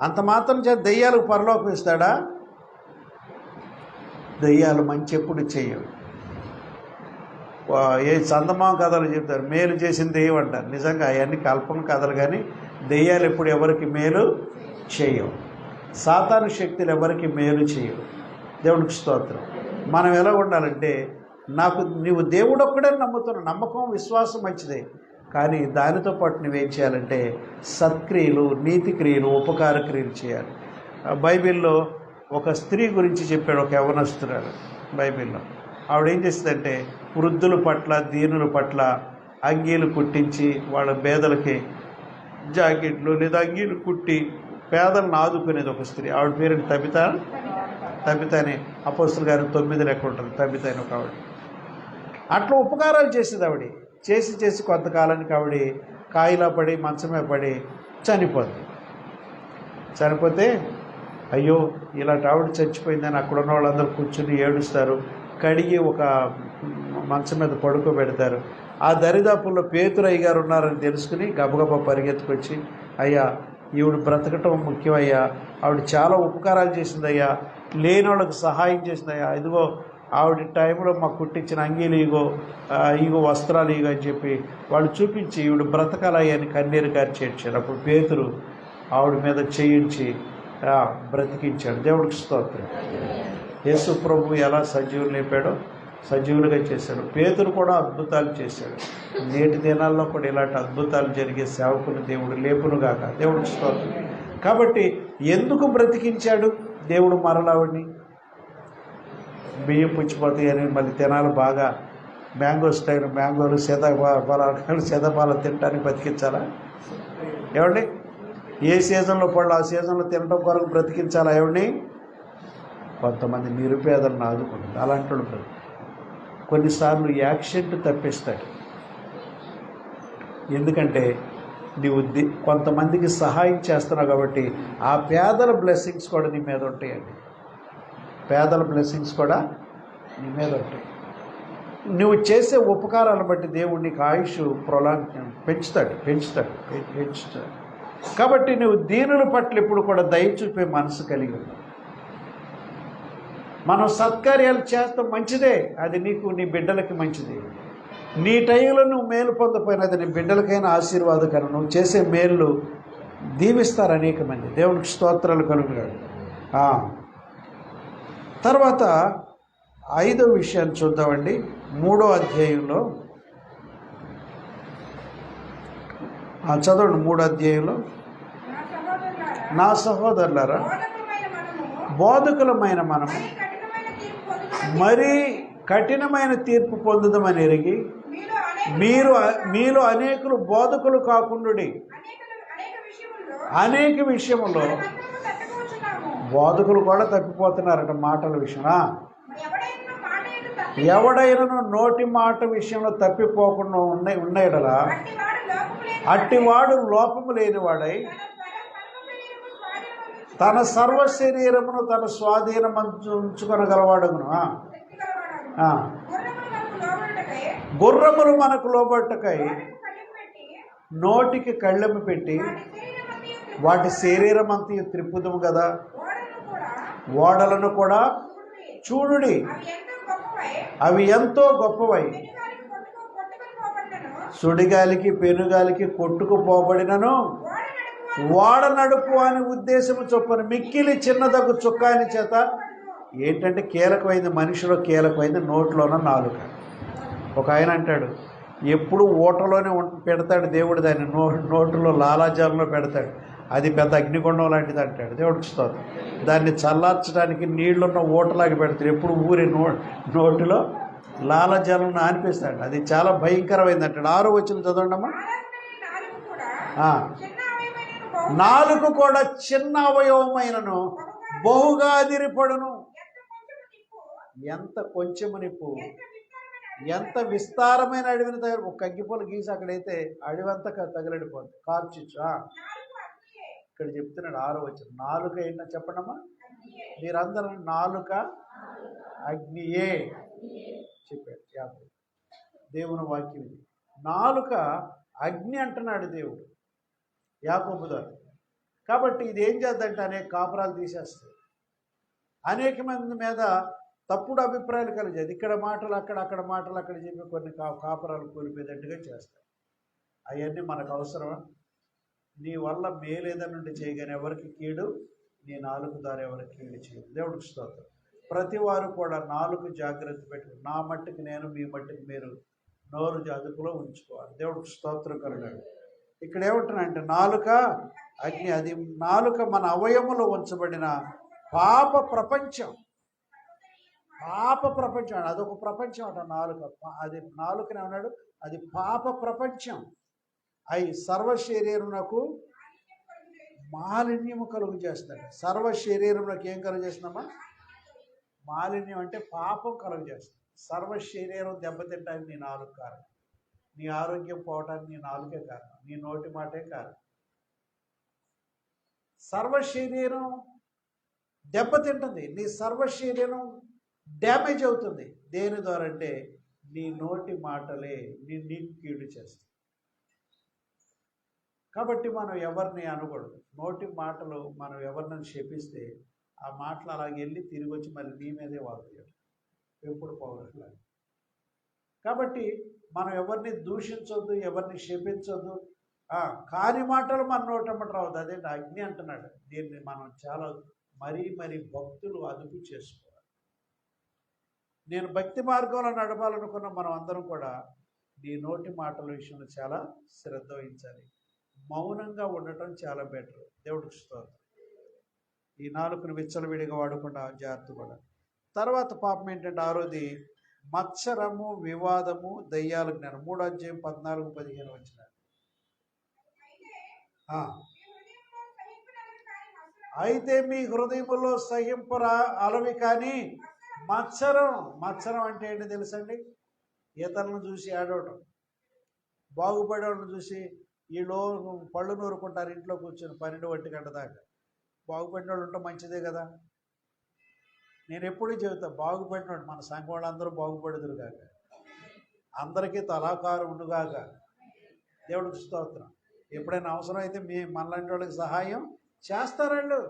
అంత మాత్రం చేత దయ్యాలకు పరలోకం ఇస్తాడా? దయ్యాలు మంచి ఎప్పుడు చెయ్యవు. ఏ చందమామ కథలు చెప్తారు, మేలు చేసింది ఏమంటారు. నిజంగా అవన్నీ కల్పన కథలు, కానీ దెయ్యాలు ఎప్పుడు ఎవరికి మేలు చేయవు. సాతాను శక్తులు ఎవరికి మేలు చేయవు. దేవుడికి స్తోత్రం. మనం ఎలా ఉండాలంటే, నీవు దేవుడు ఒక్కడే నమ్ముతున్న నమ్మకం, విశ్వాసం మంచిదే, కానీ దానితో పాటు నువ్వేం చేయాలంటే సత్క్రియలు, నీతి క్రియలు, ఉపకార క్రియలు చేయాలి. బైబిల్లో ఒక స్త్రీ గురించి చెప్పాడు, ఒక యవనస్తురాలు. బైబిల్లో ఆవిడేం చేస్తుందంటే, వృద్ధుల పట్ల, దీనుల పట్ల అంగీలు కుట్టించి, వాళ్ళ పేదలకి జాకెట్లు లేదా అంగీలు కుట్టి పేదలను ఆదుకునేది ఒక స్త్రీ. ఆవిడ పేరు తబిత అని అపోస్తలుల గారి 9 లెక్క ఉంటుంది. తబిత అని ఒక ఆవిడ. అట్లా ఉపకారాలు చేసేది ఆవిడ. చేసి కొంతకాలానికి ఆవిడ కాయిలా పడి మంచమే పడి చనిపోతే అయ్యో ఇలాంటి ఆవిడ చచ్చిపోయిందని అక్కడ ఉన్న వాళ్ళందరూ కూర్చుని ఏడుస్తారు. కడిగి ఒక మంచం మీద పడుకోబెడతారు. ఆ దరిదాపుల్లో పేతురయ్య గారు ఉన్నారని తెలుసుకుని గబగబా పరిగెత్తుకొచ్చి, అయ్యా ఈవిడ బ్రతకటం ముఖ్యమయ్యా, ఆవిడ చాలా ఉపకారాలు చేసిందయ్యా, లేని వాళ్ళకి సహాయం చేసిందయ్యా, ఇదిగో ఆవిడ టైంలో మాకు కుట్టించిన అంగీలు ఇగో వస్త్రాలు ఇగో అని చెప్పి వాళ్ళు చూపించి ఈవిడ బ్రతకాలయ్యని కన్నీరు గారి చేర్చారు. అప్పుడు పేతురు ఆవిడ మీద చేయించి బ్రతికించాడు. దేవుడికి స్తోత్రం. యేసు ప్రభు ఎలా సజీవులు లేపాడో సజీవులుగా చేశాడు. పేతురు కూడా అద్భుతాలు చేశాడు. నేటి దినాల్లో కూడా ఇలాంటి అద్భుతాలు జరిగే సేవకులు దేవుడు లేపునుగాక. దేవుడికి స్తోత్రం. కాబట్టి ఎందుకు బ్రతికించాడు దేవుడు మరలావిడిని? బియ్యం పుచ్చిపోతాయని మళ్ళీ తినాలి బాగా, మ్యాంగోలు సీతాఫలాలు తినడానికి బతికించాలా? ఏమండి? ఏ సీజన్లో పళ్ళు ఆ సీజన్లో తినడం కొరకు బ్రతికించాలా ఎవరిని? కొంతమంది నిరుపేదలను ఆదుకుంటుంది. అలాంటి వాళ్ళు కొన్నిసార్లు యాక్సిడెంట్ తప్పిస్తాడు. ఎందుకంటే నీవు కొంతమందికి సహాయం చేస్తున్నావు కాబట్టి ఆ పేదల బ్లెస్సింగ్స్ కూడా నీ మీద ఉంటాయండి. పేదల బ్లెస్సింగ్స్ కూడా నీ మీద ఉంటాయి. నువ్వు చేసే ఉపకారాలను బట్టి దేవుడు నీకు ఆయుష్ పెంచుతాడు. కాబట్టి నువ్వు దీనుల పట్ల ఇప్పుడు కూడా దయ చూపే మనసు కలిగి ఉన్నావు. మనం సత్కార్యాలు చేస్తాం, మంచిదే, అది నీకు నీ బిడ్డలకి మంచిది. నీ టైంలో నువ్వు మేలు పొందపోయినది నీ బిడ్డలకైనా ఆశీర్వాదకరం. నువ్వు చేసే మేలు దీవిస్తారు అనేక మంది. దేవునికి స్తోత్రాలు కలుగుతాడు. తర్వాత 5వ విషయాన్ని చూద్దామండి. 3వ అధ్యాయంలో చదవండి. 3వ అధ్యాయంలో, నా సహోదరులారా, బోధకులమైన మనము మరీ కఠినమైన తీర్పు పొందుదామని ఎరిగి మీలో అనేకులు బోధకులు కాకుండుడి. అనేక విషయములో బోధకులు కూడా తప్పిపోతున్నారట మాటల విషయమా. ఎవడైనా నోటి మాట విషయంలో తప్పిపోకుండా ఉన్నాయడలా అట్టివాడు లోపము లేనివాడై తన సర్వ శరీరమును తన స్వాధీనమంచుకొనగలవాడును. గుర్రములు మనకు లోబట్టకై నోటికి కళ్ళెము పెట్టి వాటి శరీరం అంతా త్రిప్పుదము కదా. ఓడలను కూడా చూడుడి, అవి ఎంతో గొప్పవై సుడిగాలికి పెనుగాలికి కొట్టుకుపోబడినను ఓడ నడుపు అని ఉద్దేశము చొప్పున మిక్కిలి చిన్నదగు చుక్కాని చేత. ఏంటంటే కీలకమైంది, మనిషిలో కీలకమైంది నోట్లోన నాలుక. ఒక ఆయన అంటాడు, ఎప్పుడు ఓటలోనే పెడతాడు దేవుడు దాన్ని, నోటులో లాలాజాలంలో పెడతాడు. అది పెద్ద అగ్నిగుండం లాంటిది అంటాడు. దేవుడికి స్తోత్రం. దాన్ని చల్లార్చడానికి నీళ్లున్న ఓటలాగా పెడతాడు. ఎప్పుడు ఊరి నోటిలో లాలాజలం అనిపిస్తాడు. అది చాలా భయంకరమైంది అంటాడు. 6వ వచనం చదవండమ్మా. నాలుగు కూడా చిన్న అవయవమైనను బహుగా అదిరిపడును. ఎంత కొంచెము నిప్పు, ఎంత విస్తారమైన అడవిని తగిలి ఒక అగ్గిపొల గీసి అక్కడైతే అడవంతా తగిలడిపోతుంది, కార్చిచ్చు. ఇక్కడ చెప్తున్నాడు 6వ వచనం. నాలుక ఏంటో చెప్పండమ్మా. మీరందరూ నాలుక అగ్నియే చెప్పాడు యాకోబు. దేవుని వాక్యం ఇది. నాలుక అగ్ని అంటున్నాడు దేవుడు యాకోబు ద్వారా. కాబట్టి ఇది ఏం చేద్దంటే అనేక కాపురాలు తీసేస్తుంది, అనేక మంది మీద తప్పుడు అభిప్రాయాలు కలిగేది. ఇక్కడ మాటలు అక్కడ మాటలు అక్కడ చెప్పి కొన్ని కాపురాలు కూలిపోయేటట్టుగా చేస్తాయి. అవన్నీ మనకు అవసరమా? నీ వల్ల మేలేదనుండి చేయగానే ఎవరికి కీడు, నీ నాలుగు ద్వారా ఎవరికి కీడు చేయదు. దేవుడికి స్తోత్రం. ప్రతి వారు కూడా నాలుగు జాగ్రత్త పెట్టుకుని, నా మట్టుకు నేను, మీ మట్టుకు మీరు నోరు అదుపులో ఉంచుకోవాలి. దేవుడికి స్తోత్రం కలుగాడు. ఇక్కడ ఏమంటున్నానంటే నాలుక అగ్ని. అది నాలుక మన అవయములో ఉంచబడిన పాప ప్రపంచం. అదొక ప్రపంచం అట నాలుక. అది నాలుకనే ఉన్నాడు, అది పాప ప్రపంచం. అయి సర్వ శరీరమునకు మాలిన్యము కలుగు చేస్తాడు. సర్వ శరీరంలోకి ఏం కలుగు చేస్తున్నామా? మాలిన్యం అంటే పాపం కలుగు చేస్తుంది. సర్వ శరీరం దెబ్బతింటానికి నీ నాలుగు కారణం. నీ ఆరోగ్యం పోవటానికి నీ నాలుగే కారణం, నీ నోటి మాటే కారణం. సర్వ శరీరం దెబ్బతింటుంది, నీ సర్వ శరీరం డ్యామేజ్ అవుతుంది. దేని ద్వారా అంటే నీ నోటి మాటలే నీకు కీడు చేస్తాయి. కాబట్టి మనం ఎవరిని అనకూడదు. నోటి మాటలు మనం ఎవరినైనా శపిస్తే ఆ మాటలు అలాగే వెళ్ళి తిరిగి వచ్చి మళ్ళీ నీ మీదే వాడుతాడు, ఎప్పుడు పోవట్లేదు. కాబట్టి మనం ఎవరిని దూషించొద్దు, ఎవరిని శపించొద్దు. కాని మాటలు మన నోటమ్మట రావద్దు. అదే అగ్ని అంటున్నాడు. దీన్ని మనం చాలా మరీ భక్తులు అదుపు చేసుకోవాలి. నేను భక్తి మార్గంలో నడపాలనుకున్న మనం అందరం కూడా నీ నోటి మాటల విషయంలో చాలా శ్రద్ధ వహించాలి. మౌనంగా ఉండటం చాలా బెటర్. దేవుడికి స్తోత్రం. ఈ నాలుకను విచ్చలవిడిగా వాడకుండా జాగ్రత్త పడాలి. తర్వాత పాపం ఏంటంటే ఆరోది మత్సరము, వివాదము, దయ్యాల జ్ఞానం. 3 అధ్యాయం 14-15 వచ్చిన. అయితే మీ హృదయములో సహింపురా అలవి కానీ మత్సరం అంటే ఏంటి తెలుసండి? ఇతరులను చూసి ఆడవటం, బాగుపడేవాళ్ళని చూసి వీళ్ళు పళ్ళు నూరుకుంటారు ఇంట్లో కూర్చొని 12 గంట దాకా. బాగుపడిన వాళ్ళు ఉంటే మంచిదే కదా. నేను ఎప్పుడూ చెబుతా, బాగుపడినవాడు మన సంఘం వాళ్ళందరూ బాగుపడదురు కాక, అందరికీ తలాకారు ఉండుగాక. దేవుడికి స్తోత్రం. ఎప్పుడైనా అవసరం అయితే మనలాంటి వాళ్ళకి సహాయం చేస్తారండు.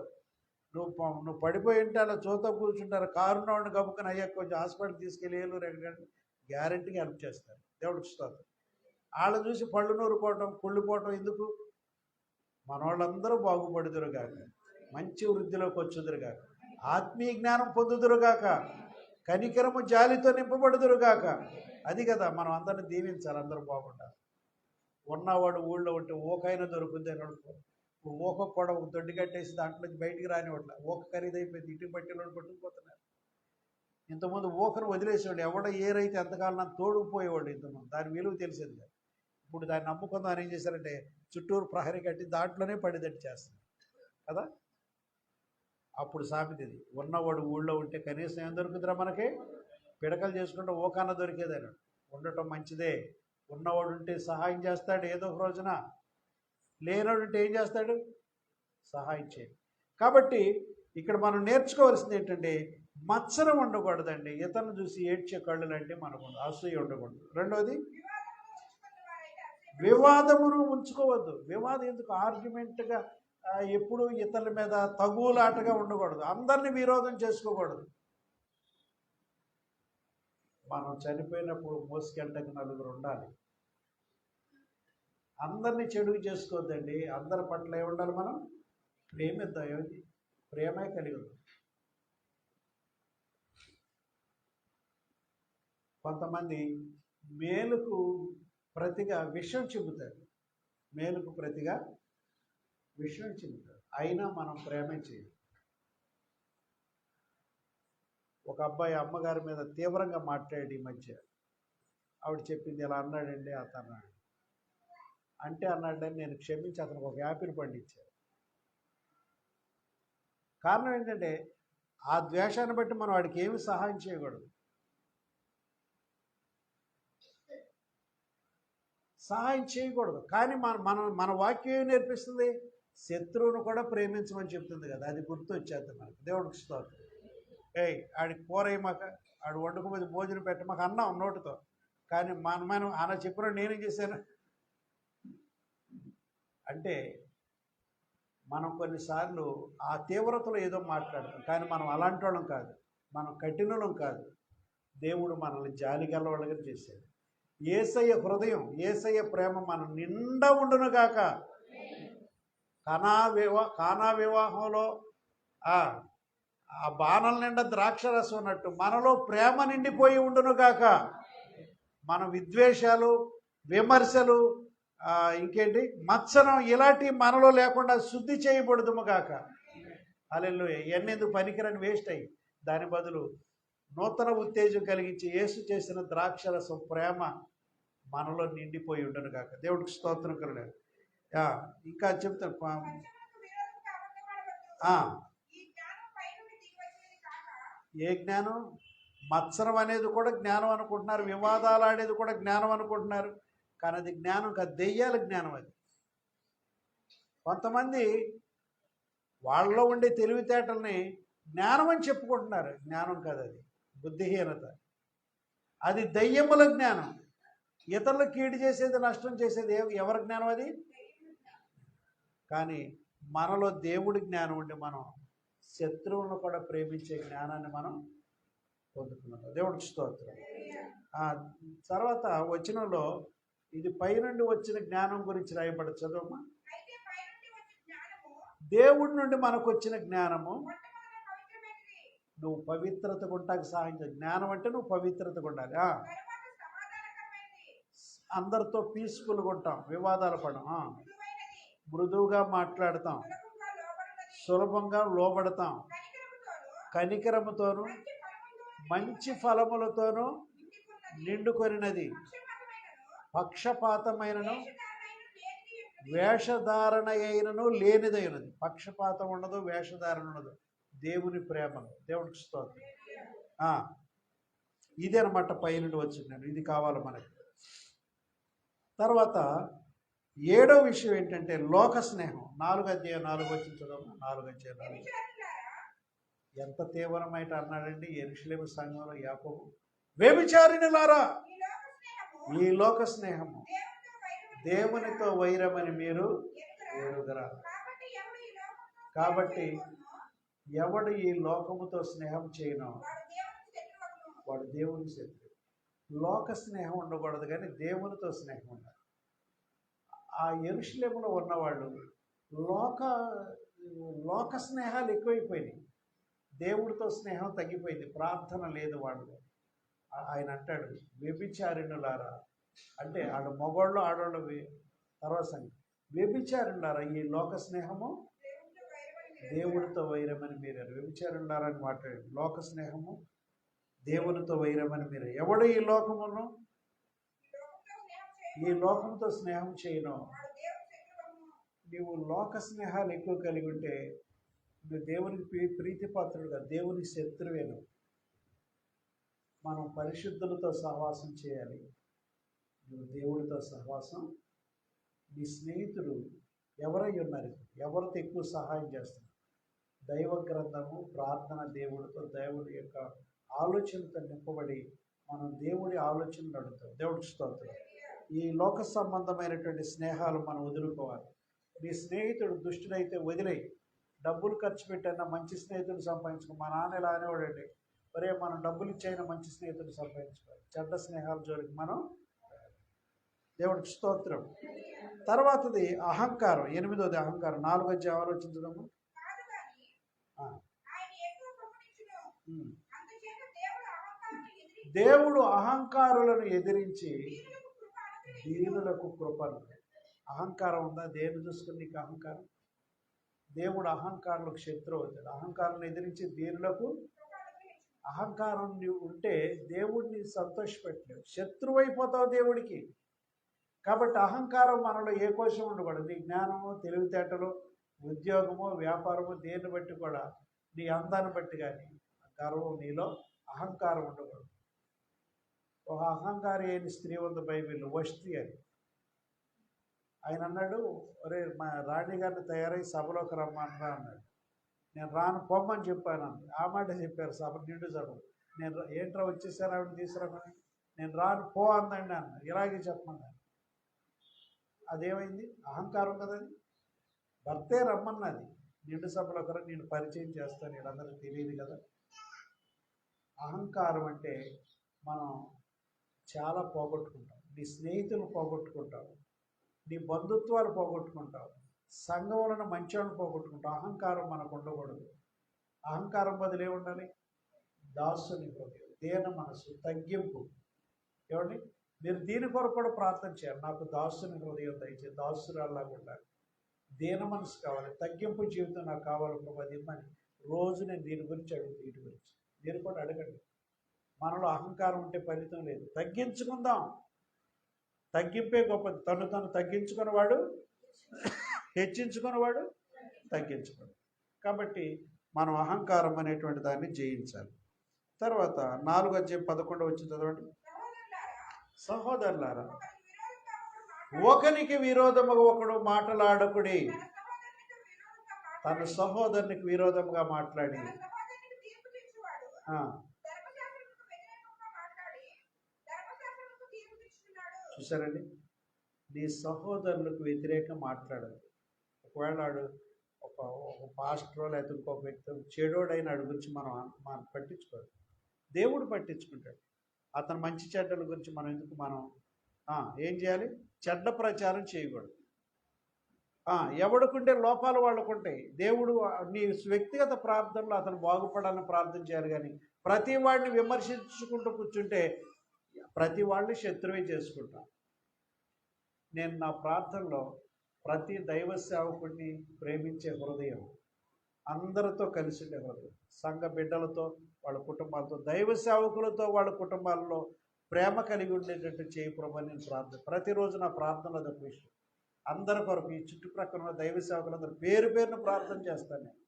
నువ్వు పడిపోయి ఉంటే అలా చూత కూర్చుంటారు. కారున్న వాడిని గబుక్కని అయ్యా కొంచెం హాస్పిటల్ తీసుకెళ్ళి ఏలూరు ఎక్కడికంటే గ్యారెంటీగా హెల్ప్ చేస్తారు. దేవుడికి స్తోత్రం. వాళ్ళ చూసి పళ్ళు నూరుకోవటం, కుళ్ళిపోవటం ఎందుకు? మన వాళ్ళందరూ బాగుపడుదురుగాక, మంచి వృద్ధిలోకి వచ్చుదురుగాక, ఆత్మీయ జ్ఞానం పొందుదురుగాక, కనికరము జాలితో నింపబడుదురుగాక. అది కదా మనం అందరిని దీవించాలి. అందరూ బాగుంటారు. ఉన్నవాడు ఊళ్ళో ఉంటే ఓకైనా దొరుకుద్ది అని అనుకో. ఓక కూడా ఒక దొడ్డి కట్టేసి దాంట్లో బయటికి రానివ్వట్లే. ఓక ఖరీదైపోయింది, ఇంటికి పట్టేవాడు పట్టుకుపోతున్నారు. ఇంతకుముందు ఓకను వదిలేసేవాడు. ఎవడ ఏరైతే ఎంతకాలం తోడుకుపోయేవాడు. ఇంతకుముందు దాని విలువ తెలిసేది కాదు. ఇప్పుడు దాన్ని నమ్ముకుందాం అని ఏం చేశారంటే చుట్టూరు ప్రహరీ కట్టి దాంట్లోనే పడిదట్టు చేస్తారు కదా. అప్పుడు సామెతది, ఉన్నవాడు ఊళ్ళో ఉంటే కనీసం ఏం దొరుకుతురా మనకి? పిడకలు చేసుకుంటే ఓకన్నా దొరికేదని. ఉండటం మంచిదే. ఉన్నవాడు ఉంటే సహాయం చేస్తాడు ఏదో ఒక రోజున, లేనోడు ఉంటే ఏం చేస్తాడు? సహాయం చేయాలి. కాబట్టి ఇక్కడ మనం నేర్చుకోవాల్సింది ఏంటంటే మత్సరం ఉండకూడదండి. ఇతరులను చూసి ఏడ్చే కళ్ళు అంటే మనకు అసూయ ఉండకూడదు. రెండవది వివాదమును ఉంచుకోవద్దు. వివాదం ఎందుకు? ఆర్గ్యుమెంట్గా ఎప్పుడు ఇతరుల మీద తగులాటగా ఉండకూడదు. అందరినీ విరోధం చేసుకోకూడదు. మనం చనిపోయినప్పుడు మోసుకెళ్ళటకు 4 ఉండాలి. అందరినీ చెడుగు చేసుకోవద్దండి. అందరి పట్ల ఏముండాలి? మనం ప్రేమిద్దాం. ఏమిటి? ప్రేమే కలిగి ఉంది. కొంతమంది మేలుకు ప్రతిగా విషయం చెబుతారు. మేలుకు ప్రతిగా విషయం చెబుతారు. అయినా మనం ప్రేమే చేయాలి. ఒక అబ్బాయి అమ్మగారి మీద తీవ్రంగా మాట్లాడి ఈ మధ్య. ఆవిడ చెప్పింది, ఇలా అన్నాడండి అతను అంటే అన్నాడని నేను క్షమించి అతనికి ఒక యాపిల్ పండు ఇచ్చాను. కారణం ఏంటంటే ఆ ద్వేషాన్ని బట్టి మనం వాడికి ఏమి సహాయం చేయకూడదు. సహాయం చేయకూడదు. కానీ మన వాక్యం ఏమి నేర్పిస్తుంది? శత్రువును కూడా ప్రేమించమని చెప్తుంది కదా. అది గుర్తు వచ్చేది మనకు. దేవుడికి స్తోత్రం. ఆడికి కూర మాక, ఆడు వండుకోపోతే భోజనం పెట్టమాక అన్నాం నోటితో. కానీ మనం అలా చెప్పిన నేనేం చేశాను అంటే మనం కొన్నిసార్లు ఆ తీవ్రతలో ఏదో మాట్లాడతాం. కానీ మనం అలాంటి వాళ్ళం కాదు, మనం కఠినులం కాదు. దేవుడు మనల్ని జాలిగల వాళ్ళగా చేశాడు. యేసయ్య హృదయం, యేసయ్య ప్రేమ మనం నిండా ఉండునుగాక. కానా వివాహంలో ఆ బాణల నిండా ద్రాక్షరసం ఉన్నట్టు మనలో ప్రేమ నిండిపోయి ఉండునుగాక. మన విద్వేషాలు, విమర్శలు, ఇంకేంటి మత్సరం ఇలాంటి మనలో లేకుండా శుద్ధి చేయబడుదుము గాక. హల్లెలూయా. ఇవన్నీ పనికిరని వేస్ట్ అయ్యి దాని బదులు నూతన ఉత్తేజం కలిగించి యేసు చేసిన ద్రాక్షరసం ప్రేమ మనలో నిండిపోయి ఉండను గాక. దేవుడికి స్తోత్రం కలుగును. ఇంకా చెప్తాను. ఏ జ్ఞానం? మత్సరం అనేది కూడా జ్ఞానం అనుకుంటున్నారు, వివాదాలు ఆడేది కూడా జ్ఞానం అనుకుంటున్నారు. కానీ అది జ్ఞానం కాదు, దెయ్యాల జ్ఞానం అది. కొంతమంది వాళ్ళలో ఉండే తెలివితేటల్ని జ్ఞానం అని చెప్పుకుంటున్నారు. జ్ఞానం కాదు, అది బుద్ధిహీనత. అది దయ్యముల జ్ఞానం. ఇతరులు కీడు చేసేది, నష్టం చేసేది ఎవరి జ్ఞానం అది? కానీ మనలో దేవుడి జ్ఞానం ఉండి మనం శత్రువులను కూడా ప్రేమించే జ్ఞానాన్ని మనం పొందుతున్నాం. దేవుడికి స్తోత్రం. తర్వాత వచనంలో ఇది పైనుండి వచ్చిన జ్ఞానం గురించి రాయబడి చదువమ్మా. దేవుడి నుండి మనకు వచ్చిన జ్ఞానము నువ్వు పవిత్రతగా ఉంటాకి సహాయం చేయాలి. జ్ఞానం అంటే నువ్వు పవిత్రతగా ఉండాలి. అందరితో పీస్ఫుల్గా ఉంటాం, వివాదాలు పడం, మృదువుగా మాట్లాడతాం, సులభంగా లోబడతాం, కనికరముతోనూ మంచి ఫలములతోనూ నిండుకొనినది, పక్షపాతమైనను వేషధారణ అయినను లేనిదైనది. పక్షపాతం ఉండదు, వేషధారణ ఉండదు. దేవుని ప్రేమను. దేవుడికి స్తోత్రం. ఇదే అనమాట పైనుండి వచ్చింది. ఇది కావాలి మనకి. తర్వాత 7వ విషయం ఏంటంటే లోక స్నేహం. 4:4 వచ్చిన చదువు. 4:4 ఎంత తీవ్రమైన అన్నాడండి యెరూషలేము సంఘంలో యాకోబు. వ్యభిచారిణులారా, ఈ లోక స్నేహము దేవునితో వైరమని మీరు ఎరుగరా. కాబట్టి ఎవడు ఈ లోకముతో స్నేహం చేయనో వాడు దేవుని శత్రువు. లోక స్నేహం ఉండకూడదు, కానీ దేవునితో స్నేహం ఉండాలి. ఆ యెరూషలేములో ఉన్నవాళ్ళు లోక స్నేహాలు ఎక్కువైపోయినాయి, దేవుడితో స్నేహం తగ్గిపోయింది, ప్రార్థన లేదు వాళ్ళు. ఆయన అంటాడు వ్యభిచారిణులారా, అంటే ఆడ మగవాళ్ళు ఆడవాళ్ళు తర్వాత సంగతి. వ్యభిచారులారా, ఈ లోక స్నేహము దేవుడితో వైరమని మీరే. వ్యభిచారులారా అని మాట్లాడాడు. లోక స్నేహము దేవునితో వైరమని మీరే. ఎవడు ఈ లోకంతో స్నేహం చేయను. నీవు లోక స్నేహాలు ఎక్కువ కలిగి ఉంటే నువ్వు దేవునికి ప్రీతిపాత్రుడుగా, దేవునికి శత్రువేను. మనం పరిశుద్ధులతో సహవాసం చేయాలి. నువ్వు దేవుడితో సహవాసం. నీ స్నేహితుడు ఎవరై ఉన్నారు? ఎవరితో ఎక్కువ సహాయం చేస్తున్నారు? దైవ గ్రంథము, ప్రార్థన, దేవుడితో, దేవుడి యొక్క ఆలోచనతో నింపబడి మనం దేవుడి ఆలోచనలు అడుగుతాం. దేవుడికి స్తోత్రం. ఈ లోక సంబంధమైనటువంటి స్నేహాలు మనం వదులుకోవాలి. నీ స్నేహితుడు దుష్టుడైతే వదిలేయి. డబ్బులు ఖర్చు పెట్టైనా మంచి స్నేహితుడు సంపాదించుకో. మా నాన్న ఇలా అనేవాడండి, ఒరే మనం డబ్బులు ఇచ్చైనా మంచి స్నేహితుడు సంపాదించుకోవాలి. చెడ్డ స్నేహాల జోలికి మనం. దేవుడికి స్తోత్రం. తర్వాతది అహంకారం. 8వది అహంకారం. 4 ఆలోచించడము. దేవుడు అహంకారులను ఎదిరించి దీనులకు కృపను. అహంకారం ఉందా? దేని చూసుకుని నీకు అహంకారం? దేవుడు అహంకారులకు శత్రువు అవుతాడు. అహంకారాన్ని ఎదిరించి దీనులకు. అహంకారం ఉంటే దేవుడిని సంతోషపెట్టలేవు, శత్రువు అయిపోతావు దేవుడికి. కాబట్టి అహంకారం మనలో ఏ కోసం ఉండకూడదు. నీ జ్ఞానము, తెలివితేటలు, ఉద్యోగము, వ్యాపారము, దేన్ని బట్టి కూడా, నీ అందాన్ని బట్టి కానీ గర్వం, నీలో అహంకారం ఉండకూడదు. ఒక అహంకారి అయిన స్త్రీ ఉంది బైబిల్లో, వష్టి అని. ఆయన అన్నాడు, ఒరే మా రాణి గారిని తయారై సభలోకి రమ్మన్నా అన్నాడు. నేను రాను, పొమ్మని చెప్పాను అంది. ఆ మాట చెప్పారు సభ, నిండు సభ. నేను ఏంట్రా వచ్చేసారు ఆవిడ తీసుకురామని. నేను రాను, పో అందండి అన్న. ఇలాగే చెప్పమన్నాను. అదేమైంది? అహంకారం కదండి. భర్తే రమ్మన్నది. నిండు సభలో ఒకరు నేను పరిచయం చేస్తాను, వీళ్ళందరికీ తెలియదు కదా. అహంకారం అంటే మనం చాలా పోగొట్టుకుంటాం. నీ స్నేహితులు పోగొట్టుకుంటావు, నీ బంధుత్వాలు పోగొట్టుకుంటావు, సంఘం వలన మంచివాళ్ళని పోగొట్టుకుంటావు. అహంకారం మనకు ఉండకూడదు. అహంకారం బదులు ఏముండాలి? దాసుని హృదయం, దీన మనసు, తగ్గింపు. ఏమండి, మీరు దీని కొరకు కూడా ప్రార్థన చేయాలి. నాకు దాసుని హృదయం దయచేసి, దాసురాల్లాగా ఉండాలి. దీన మనసు కావాలి, తగ్గింపు జీవితం నాకు కావాలి ప్రభు. ఇమ్మని రోజు నేను దీని గురించి అడుగుతాను, వీటి గురించి మీరు కూడా అడగండి. మనలో అహంకారం ఉంటే ఫలితం లేదు. తగ్గించుకుందాం. తగ్గింపే గొప్పది. తను తగ్గించుకున్నవాడు హెచ్చించుకున్నవాడు తగ్గించుకోడు. కాబట్టి మనం అహంకారం అనేటువంటి దాన్ని జయించాలి. తర్వాత 4:11 వచ్చి చదవండి. సహోదరులారా, ఒకనికి విరోధముగా ఒకడు మాటలాడకుడి. తన సహోదరునికి విరోధముగా మాట్లాడి చూసారండి, నీ సహోదరులకు వ్యతిరేకంగా మాట్లాడదు. ఒకవేళ వాడు ఒక పాస్టరో లేకపోతే ఇంకొక వ్యక్తి చెడోడైన వాడి గురించి మనం పట్టించుకోడు. దేవుడు పట్టించుకుంటాడు. అతను మంచి చెడ్డల గురించి మనం ఎందుకు ఏం చేయాలి? చెడ్డ ప్రచారం చేయకూడదు. ఎవడుకుంటే లోపాలు వాళ్ళకుంటాయి. దేవుడు నీ వ్యక్తిగత ప్రార్థనలో అతను బాగుపడాలని ప్రార్థన చేయాలి. కానీ ప్రతి వాడిని విమర్శించుకుంటూ కూర్చుంటే ప్రతి వాడిని శత్రువే చేసుకుంటా. నేను నా ప్రార్థనలో ప్రతి దైవ సేవకుడిని ప్రేమించే హృదయం, అందరితో కలిసి ఉండే హృదయం, సంఘ బిడ్డలతో వాళ్ళ కుటుంబాలతో, దైవ సేవకులతో వాళ్ళ కుటుంబాలలో ప్రేమ కలిగి ఉండేటట్టు చేయి ప్రభు నేను ప్రార్థన. ప్రతిరోజు నా ప్రార్థనలో అదొక విషయం. అందరి కొరకు ఈ చుట్టుప్రక్కల ఉన్న దైవ సేవకులందరూ పేరును ప్రార్థన చేస్తాను నేను.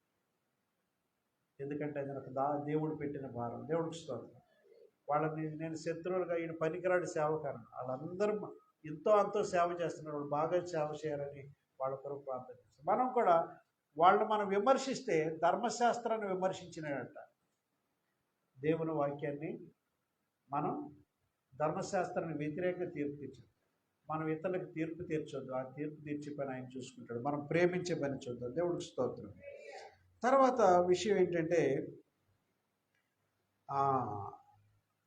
ఎందుకంటే అది నాకు దేవుడు పెట్టిన భారం. దేవుడికి స్తోత్రం. వాళ్ళని నేను శత్రువులుగా ఈయన పనికిరాడు సేవకారణ, వాళ్ళందరూ ఎంతో అంతో సేవ చేస్తున్నారు, వాళ్ళు బాగా సేవ చేయాలని వాళ్ళ కొరకు ప్రార్థన చేస్తారు. మనం కూడా మనం విమర్శిస్తే ధర్మశాస్త్రాన్ని విమర్శించినట్ట. దేవుని వాక్యాన్ని మనం ధర్మశాస్త్రాన్ని వ్యతిరేకంగా తీర్పు తీర్చాం. మనం ఇతరులకు తీర్పు తీర్చొద్దు. ఆ తీర్పు తీర్చే పని ఆయన చూసుకుంటాడు. మనం ప్రేమించే పని చూద్దాం. దేవుడికి స్తోత్రం. తర్వాత విషయం ఏంటంటే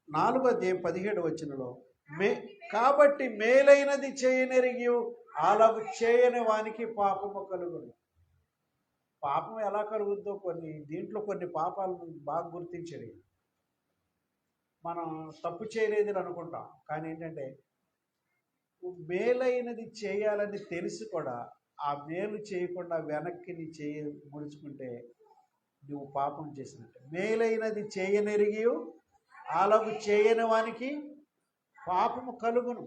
4:17 కాబట్టి మేలైనది చేయనెరిగి అలాగూ చేయని వానికి పాపము కలుగును. పాపం ఎలా కలుగుద్దో దీంట్లో కొన్ని పాపాలను బాగా గుర్తించండి. మనం తప్పు చేయలేదు అనుకుంటాం, కానీ ఏంటంటే మేలైనది చేయాలని తెలిసి కూడా ఆ మేలు చేయకుండా వెనక్కి నీ ముడుచుకుంటే నువ్వు పాపం చేసినట్టే. మేలైనది చేయనెరిగి అలాగూ చేయని వానికి పాపము కలుగును.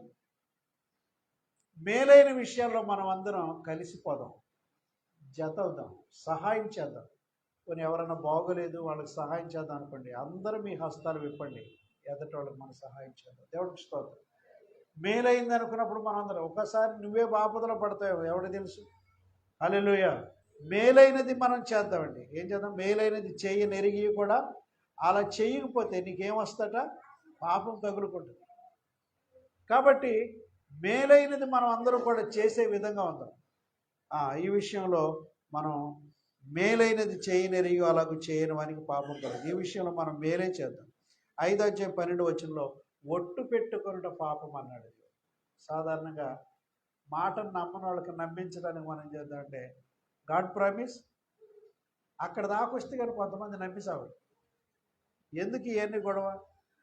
మేలైన విషయాల్లో మనం అందరం కలిసిపోదాం, జతవుదాం, సహాయం చేద్దాం. కొన్ని ఎవరైనా బాగోలేదు వాళ్ళకి సహాయం చేద్దాం అనుకోండి, అందరూ మీ హస్తాలు విప్పండి, ఎదటి వాళ్ళకి మనం సహాయం చేద్దాం. దేవుడికి స్తోత్రం. మేలైంది అనుకున్నప్పుడు మనందరం ఒకసారి నువ్వే బాపదలో పడతావు, ఎవడు తెలుసు. హల్లెలూయా. మేలైనది మనం చేద్దామండి. ఏం చేద్దాం? మేలైనది చేయనెరిగి కూడా అలా చేయకపోతే నీకేమొస్తట? పాపం తగులుకుంటుంది. కాబట్టి మేలైనది మనం అందరూ కూడా చేసే విధంగా ఉందాం. ఈ విషయంలో మనం మేలైనది చేయనెరిగి అలాగూ చేయని వానికి పాపం కలదు. ఈ విషయంలో మనం మేలే చేద్దాం. 5:12 ఒట్టు పెట్టుకొనుట పాపం అన్నాడు. సాధారణంగా మాటను నమ్మని వాళ్ళకి నమ్మించడానికి మనం చేద్దామంటే గాడ్ ప్రామిస్ అక్కడ దాకా వస్తే కానీ కొంతమంది నమ్మిసావు. ఎందుకు ఇవన్నీ గొడవ?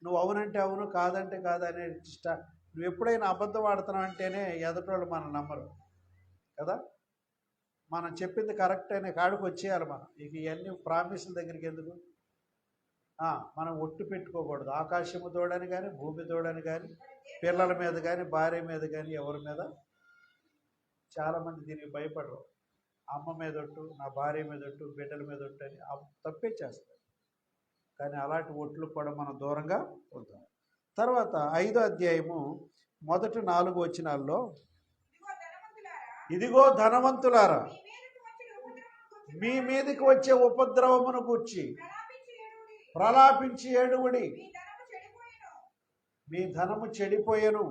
నువ్వు అవునంటే అవును, కాదంటే కాదు అనే నువ్వు ఎప్పుడైనా అబద్ధం ఆడుతున్నావు అంటేనే ఎదటోళ్ళు మనం నమ్మరు కదా. మనం చెప్పింది కరెక్ట్ అనే కాడికి వచ్చేయాలి మనం. ఇక ఇవన్నీ ప్రామిసుల దగ్గరికి ఎందుకు? మనం ఒట్టు పెట్టుకోకూడదు. ఆకాశము తోడని కానీ, భూమి తోడని కానీ, పిల్లల మీద కానీ, భార్య మీద కానీ, ఎవరి మీద. చాలామంది దీనికి భయపడరు. అమ్మ మీద ఒట్టు, నా భార్య మీద ఒట్టు, బిడ్డల మీద ఒట్టు అని తప్పే చేస్తారు. కానీ అలాంటి ఒట్లు కూడా మనం దూరంగా ఉంటాం. తర్వాత 5వ అధ్యాయము మొదటి 4 వచనాల్లో, ఇదిగో ధనవంతులారా, మీ మీదకి వచ్చే ఉపద్రవమును గూర్చి ప్రలాపించి ఏడువుడి, మీ ధనము చెడిపోయెను,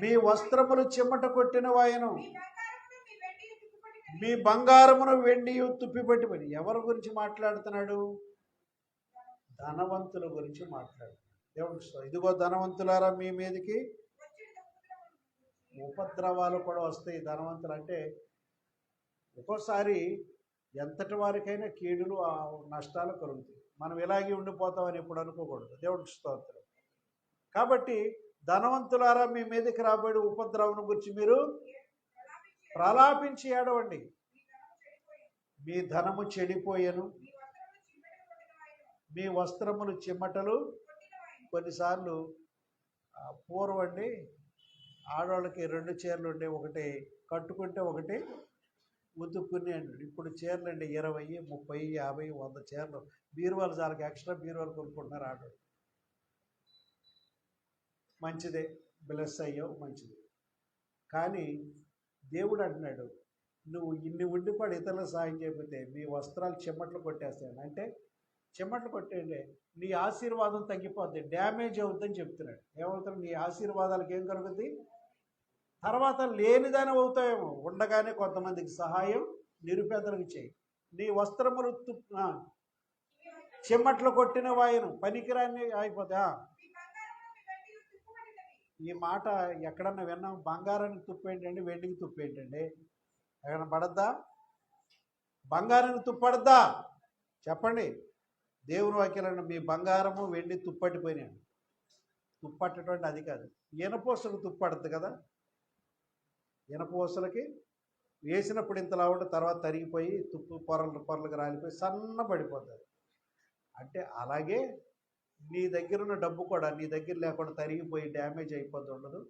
మీ వస్త్రములు చిమ్మట కొట్టినవాయను, మీ బంగారమును వెండియు తుప్పిపెట్టిపోయి. ఎవరి గురించి మాట్లాడుతున్నాడు? ధనవంతుల గురించి మాట్లాడు. దేవుడు ఇదిగో ధనవంతులారా, మీ మీదకి ఉపద్రవాలు కూడా వస్తాయి. ధనవంతులు అంటే ఒక్కోసారి ఎంతటి వారికైనా కీడులు నష్టాలు కలుగుతాయి. మనం ఇలాగే ఉండిపోతామని ఎప్పుడు అనుకోకూడదు. దేవుడికి స్తోత్రం. కాబట్టి ధనవంతులారా, మీ మీదకి రాబోయే ఉపద్రవం గురించి మీరు ప్రలాపించి ఏడవండి. మీ ధనము చెడిపోయెను, మీ వస్త్రములు చిమ్మటలు. కొన్నిసార్లు పూర్వండి ఆడవాళ్ళకి 2 చీరలు ఉండే, ఒకటి కట్టుకుంటే ఒకటి ఉతుక్కుని అన్నాడు. ఇప్పుడు చీరలండి 20, 30, 50, 100 చీరలు బీరువాలు చాలక ఎక్స్ట్రా బీరువాలు కొనుక్కుంటున్నారు ఆడవాళ్ళు. మంచిదే, బ్లెస్ అయ్యావు, మంచిది. కానీ దేవుడు అంటున్నాడు, నువ్వు ఇన్ని ఉండి కూడా ఇతరులకు సాయం చేయకపోతే మీ వస్త్రాలు చెమట్లు కొట్టేస్తాను. అంటే చెమట్లు కొట్టేయండి, నీ ఆశీర్వాదం తగ్గిపోద్ది, డ్యామేజ్ అవుతుందని చెప్తున్నాడు. ఏమవుతుంది? నీ ఆశీర్వాదాలకు ఏం కలుగుతుంది? తర్వాత లేనిదాని అవుతాయేమో. ఉండగానే కొంతమందికి సహాయం, నిరుపేదలకు చేయి. నీ వస్త్రములు చెమట్లు కొట్టిన వాయను పనికిరాని అయిపోతా. ఈ మాట ఎక్కడన్నా విన్నాం? బంగారానికి తుప్పు ఏంటండి, వెండికి తుప్పు ఏంటండి? ఎక్కడ పడద్దా? బంగారానికి తుప్పడద్దా? చెప్పండి. దేవుని వాక్యాలను మీ బంగారము వెండి తుప్పట్టిపోయినాయి. తుప్పట్టటువంటి అది కాదు, ఇనపూసలకు తుప్పడుతుంది కదా. ఇనపూసలకి వేసినప్పుడు ఇంతలా ఉంటే తర్వాత తరిగిపోయి తుప్పు పొరలకు రాలిపోయి సన్నబడిపోతుంది. అంటే అలాగే నీ దగ్గర ఉన్న డబ్బు కూడా నీ దగ్గర లేకుండా తరిగిపోయి డ్యామేజ్ అయిపోద్ది ఉండదు.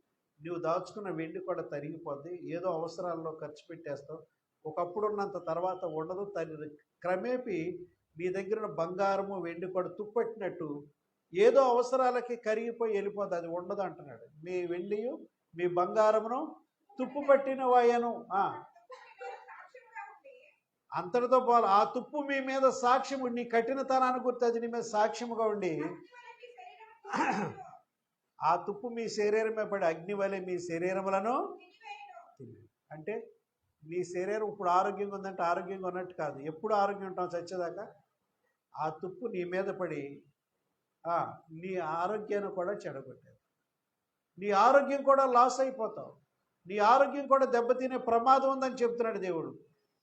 నువ్వు దాచుకున్న వెండి కూడా తరిగిపోద్ది, ఏదో అవసరాల్లో ఖర్చు పెట్టేస్తావు. ఒకప్పుడు ఉన్నంత తర్వాత ఉండదు. క్రమేపీ నీ దగ్గర ఉన్న బంగారము వెండి కూడా తుప్పట్టినట్టు ఏదో అవసరాలకి కరిగిపోయి వెళ్ళిపోద్ది, అది ఉండదు అంటున్నాడు. మీ వెండియు మీ బంగారమును తుప్పు పట్టిన వాయను. అంతటితో పోవాలి. ఆ తుప్పు మీ మీద సాక్ష్యము, నీ కఠినతనాన్ని గుర్తు అది నీ మీద సాక్ష్యముగా ఉండి, ఆ తుప్పు మీ శరీరమే పడి అగ్ని వలె మీ శరీరములను అంటే నీ శరీరం ఇప్పుడు ఆరోగ్యంగా ఉందంటే ఆరోగ్యంగా ఉన్నట్టు కాదు. ఎప్పుడు ఆరోగ్యం ఉంటాం చచ్చేదాకా. ఆ తుప్పు నీ మీద పడి నీ ఆరోగ్యాన్ని కూడా చెడగొట్టేది. నీ ఆరోగ్యం కూడా లాస్ అయిపోతావు. నీ ఆరోగ్యం కూడా దెబ్బతినే ప్రమాదం ఉందని చెప్తున్నాడు దేవుడు.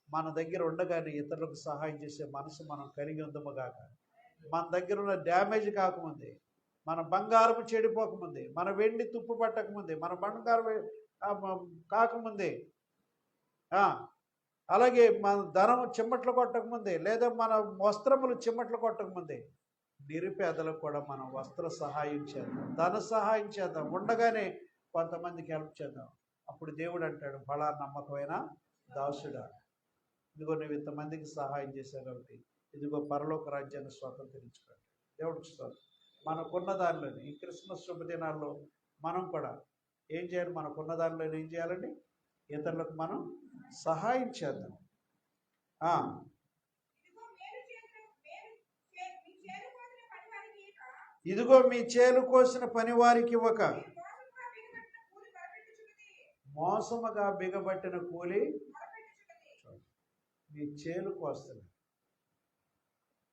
మన దగ్గర ఉండగానే ఇతరులకు సహాయం చేసే మనసు మనం కలిగి ఉందము కాక, మన దగ్గర ఉన్న డ్యామేజ్ కాకముందే, మన బంగారం చెడిపోకముందే, మన వెండి తుప్పు పట్టకముందే, మన బంగారం కాకముందే, అలాగే మన ధనము చిమ్మట్లు కొట్టకముందే, లేదా మన వస్త్రములు చిమ్మట్లు కొట్టకముందే నిరుపేదలకు కూడా మనం వస్త్ర సహాయం చేద్దాం, ధన సహాయం చేద్దాం. ఉండగానే కొంతమందికి హెల్ప్ చేద్దాం. అప్పుడు దేవుడు అంటాడు, బలా నమ్మకమైన దాసుడా, ఇదిగో నువ్వు ఇంతమందికి సహాయం చేశావు కాబట్టి ఇదిగో పరలోక రాజ్యాన్ని స్వాతంత్రించుకోండి. దేవుడికి స్తోత్రం. మనకున్న దానిలోని ఈ క్రిస్మస్ శుభదినాల్లో మనం కూడా ఏం చేయాలి? మనకున్న దానిలో ఏం చేయాలండి? ఇతరులకు మనం సహాయం చేద్దాం. ఇదిగో మీ చేలు కోసిన పని వారికి ఇవ్వక మోసముగా బిగబట్టిన కూలి మీ చేలు కోస్తున్నాడు.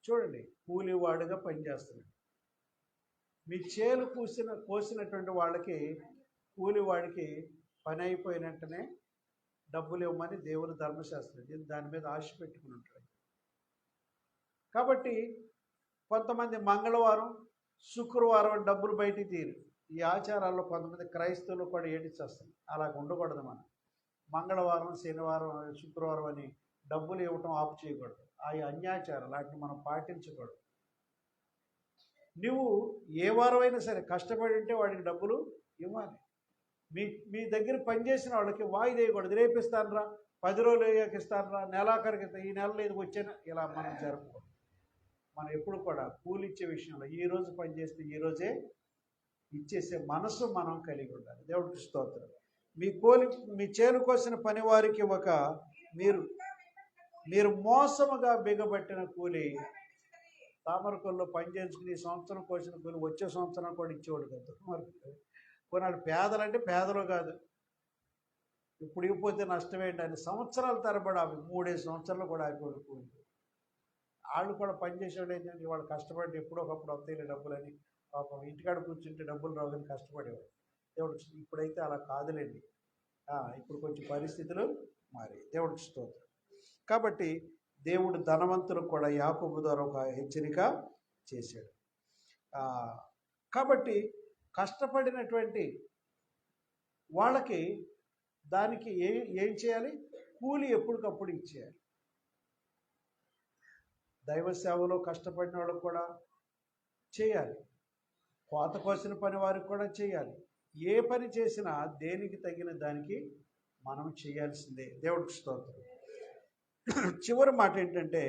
చూడండి, కూలివాడుగా పనిచేస్తున్నాడు. మీ చేలు కోసినటువంటి వాళ్ళకి, కూలివాడికి పని అయిపోయినట్టునే డబ్బులు ఇవ్వమని దేవుని ధర్మశాస్త్రం దాని మీద ఆశ పెట్టుకుని ఉంటాడు. కాబట్టి కొంతమంది మంగళవారం, శుక్రవారం డబ్బులు బయటికి తీరు. ఈ ఆచారాల్లో కొంతమంది క్రైస్తవులు కూడా ఏడిచేస్తారు. అలా ఉండకూడదు. మనం మంగళవారం, శనివారం, శుక్రవారం అని డబ్బులు ఇవ్వటం ఆపు చేయకూడదు. ఆ అన్యాచారాలు వాటిని మనం పాటించకూడదు. నువ్వు ఏ వారం అయినా సరే కష్టపడి ఉంటే వాడికి డబ్బులు ఇవ్వాలి. మీ దగ్గర పనిచేసిన వాళ్ళకి వాయిదేయకూడదు. రేపు ఇస్తానరా, 10 రోజులు ఇస్తానరా, నెలాఖరికి ఈ నెలలో ఇది వచ్చాను, ఇలా మనం జరపకూడదు. మనం ఎప్పుడు కూడా కూలిచ్చే విషయంలో ఈరోజు పనిచేస్తే ఈరోజే ఇచ్చేసే మనసు మనం కలిగి ఉండాలి. దేవుడికి స్తోత్రం. మీ చేను కోసిన పని వారికి ఇవ్వక మీరు మోసముగా బిగబట్టిన కూలి. తామరకొల్లో పని చేయించుకుని ఈ సంవత్సరం కోసిన కూలి వచ్చే సంవత్సరం కూడా ఇచ్చేవాడు కదా. కొన్నాళ్ళు పేదలంటే పేదలు కాదు, ఇప్పుడు ఇవ్వకపోతే నష్టమేంటని సంవత్సరాల తరబడి 3-5 సంవత్సరాలు కూడా అయిపోయాడు కూలి. వాళ్ళు కూడా పనిచేసేవాడు ఏంటంటే వాళ్ళు కష్టపడి ఎప్పుడో ఒకప్పుడు వస్తాయి డబ్బులని, పాపం ఇంటికాడ కూర్చుంటే డబ్బులు రావని కష్టపడేవాడు. దేవుడు ఇప్పుడైతే అలా కాదులేండి. ఇప్పుడు కొంచెం పరిస్థితులు మారి. దేవుడికి స్తోత్రం. కాబట్టి దేవుడు ధనవంతులకు కూడా యాకోబు ద్వారా ఒక హెచ్చరిక చేశాడు. కాబట్టి కష్టపడినటువంటి వాళ్ళకి దానికి ఏం చేయాలి? కూలి ఎప్పటికప్పుడు ఇచ్చేయాలి. దైవ సేవలో కష్టపడిన వాళ్ళకు కూడా చేయాలి. కోత కోసిన పని వారికి కూడా చేయాలి. ఏ పని చేసినా దేనికి తగిన దానికి మనం చేయాల్సిందే. దేవుడికి స్తోత్రం. చివరి మాట ఏంటంటే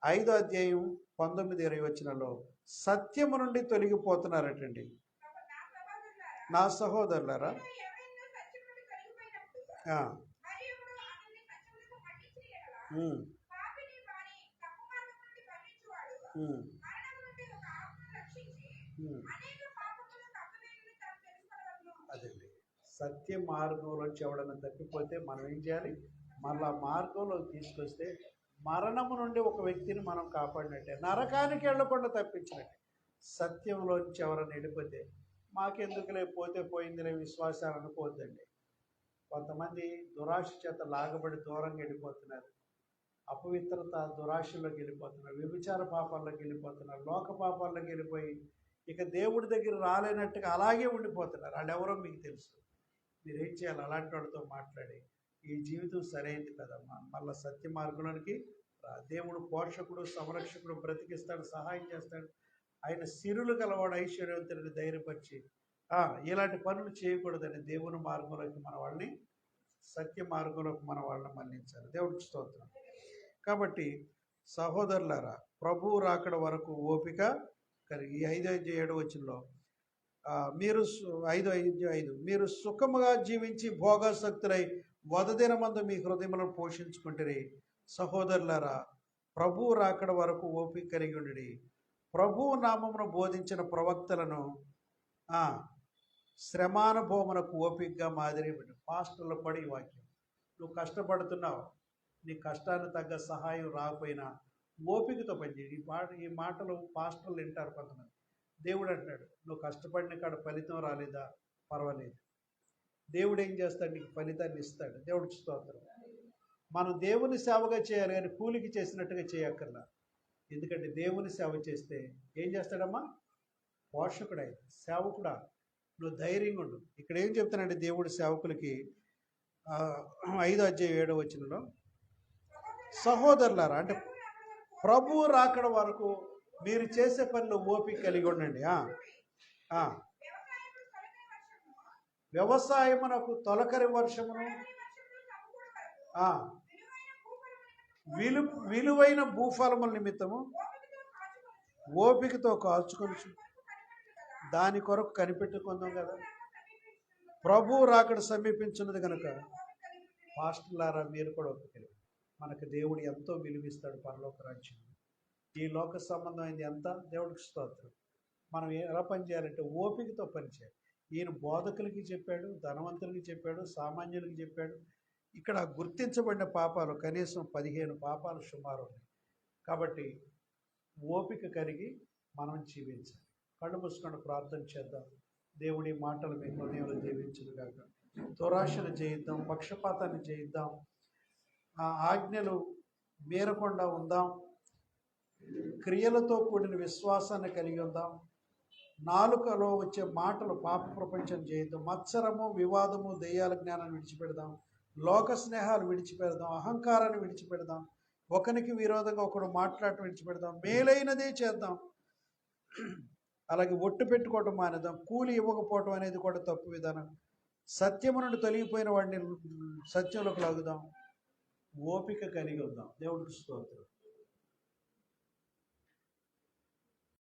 5వ అధ్యాయం 19, 20 వచనాల్లో సత్యము నుండి తొలగిపోతున్నారటండి. నా సహోదరులారా, ఆ, ఉమ్, ఉమ్, ఉమ్. అదండి, సత్య మార్గంలోంచి ఎవడన్నా తప్పిపోతే మనం ఏం చేయాలి? మళ్ళా మార్గంలో తీసుకొస్తే మరణము నుండి ఒక వ్యక్తిని మనం కాపాడినట్టే, నరకానికి వెళ్ళకుండా తప్పించినట్టే. సత్యంలోంచి ఎవరైనా వెళ్ళిపోతే మాకెందుకులే, పోతే పోయిందిలే విశ్వాసాలు అనుకోవద్దండి. కొంతమంది దురాశ చేత లాగబడి దూరంగా వెళ్ళిపోతున్నారు, అపవిత్రత దురాశలోకి వెళ్ళిపోతున్నారు, వ్యభిచార పాపాల్లోకి వెళ్ళిపోతున్నారు, లోక పాపాల్లోకి వెళ్ళిపోయి ఇక దేవుడి దగ్గర రాలేనట్టుగా అలాగే ఉండిపోతున్నారు. వాళ్ళు ఎవరో మీకు తెలుసు. మీరేం చేయాలి? అలాంటి వాళ్ళతో మాట్లాడి ఈ జీవితం సరైనది కదమ్మా, మళ్ళీ సత్య మార్గంలోనికి రా. దేవుడు పోషకుడు, సంరక్షకుడు, బ్రతికిస్తాడు, సహాయం చేస్తాడు. ఆయన సిరులు గలవాడు, ఐశ్వర్యవంతుడిని ధైర్యపరిచి ఇలాంటి పనులు చేయకూడదని దేవుని మార్గంలోకి మన వాళ్ళని, సత్య మార్గంలోకి మన వాళ్ళని మళ్ళించాలి. దేవుడికి స్తోత్రం. కాబట్టి సహోదరులారా, ప్రభువు రాకడ వరకు ఓపిక కలిగి, 5:7 వచనంలో మీరు 5:5 మీరు సుఖముగా జీవించి భోగాసక్తులై వదదినమందు మీ హృదయములను పోషించుకుంటారు. సహోదరులారా, ప్రభువు రాకడ వరకు ఓపిక కలిగి ఉండి ప్రభువు నామమును బోధించిన ప్రవక్తలను శ్రమానుభవమునకు ఓపికగా మాదిరి పాస్టర్లు కూడా ఈ వాక్యం. నువ్వు కష్టపడుతున్నావు, నీ కష్టానికి తగ్గ సహాయం రాకపోయినా ఓపికతో పనిచేయి. ఈ మాటలు పాస్టర్లు వింటారు కొంతమంది. దేవుడు అంటాడు, నువ్వు కష్టపడిన కాడ ఫలితం రాలేదా, పర్వాలేదు, దేవుడు ఏం చేస్తాడు? నీకు ఫలితాన్ని ఇస్తాడు. దేవుడికి స్తోత్రం. మనం దేవుని సేవగా చేయాలి కానీ కూలికి చేసినట్టుగా చేయక్కర్లా. ఎందుకంటే దేవుని సేవ చేస్తే ఏం చేస్తాడమ్మా? పోషకుడు ఆయన, సేవకుడా. నువ్వు ధైర్యంగా ఉండు. ఇక్కడ ఏం చెప్తానంటే దేవుడి సేవకులకి 5:7 వచనంలో సహోదరులారా, అంటే ప్రభువు రాకడ వరకు మీరు చేసే పనిలో ఓపిక కలిగి ఉండండి. వ్యవసాయమునకు తొలకరి వర్షమును విలువైన భూఫలముల నిమిత్తము ఓపికతో కాల్చుకొని దాని కొరకు కనిపెట్టుకుందాం కదా. ప్రభువు రాకడ సమీపించినది కనుక పాస్టర్లారా, మీరు కూడా ఓపిక. మనకు దేవుడు ఎంతో విలువిస్తాడు పరలోక రాజ్యం. ఈ లోక సంబంధమైంది ఎంత? దేవుడికి స్తోత్రం. మనం ఎలా పనిచేయాలంటే ఓపికతో పనిచేయాలి. ఈయన బోధకులకి చెప్పాడు, ధనవంతులకి చెప్పాడు, సామాన్యులకి చెప్పాడు. ఇక్కడ గుర్తించబడిన పాపాలు కనీసం 15 పాపాలు సుమారు ఉన్నాయి. కాబట్టి ఓపిక కలిగి మనం జీవించాలి. కళ్ళు మూసుకొని ప్రార్థన చేద్దాం. దేవుడి మాటలు మీ హృదయంలో జీవించదు కాక. దురాశను జయిద్దాం, పక్షపాతాన్ని జయిద్దాం, ఆజ్ఞలు మీరకుండా ఉందాం, క్రియలతో కూడిన విశ్వాసాన్ని కలిగి ఉందాం. నాలుకలో వచ్చే మాటలు పాప ప్రపంచం చేయొద్దాం. మత్సరము, వివాదము, దెయ్యాల జ్ఞానాన్ని విడిచిపెడదాం, లోక స్నేహాలు విడిచిపెడదాం, అహంకారాన్ని విడిచిపెడదాం, ఒకరికి విరోధంగా ఒకడు మాట్లాడటం విడిచిపెడదాం, మేలైనదే చేద్దాం. అలాగే ఒట్టు పెట్టుకోవటం మానేద్దాం. కూలి ఇవ్వకపోవటం అనేది కూడా తప్పు విధానం. సత్యము నుండి తొలగిపోయిన వాడిని సత్యంలోకి లాగుదాం. ఓపిక కలిగి ఉందాం. దేవుడికి స్తోత్రం.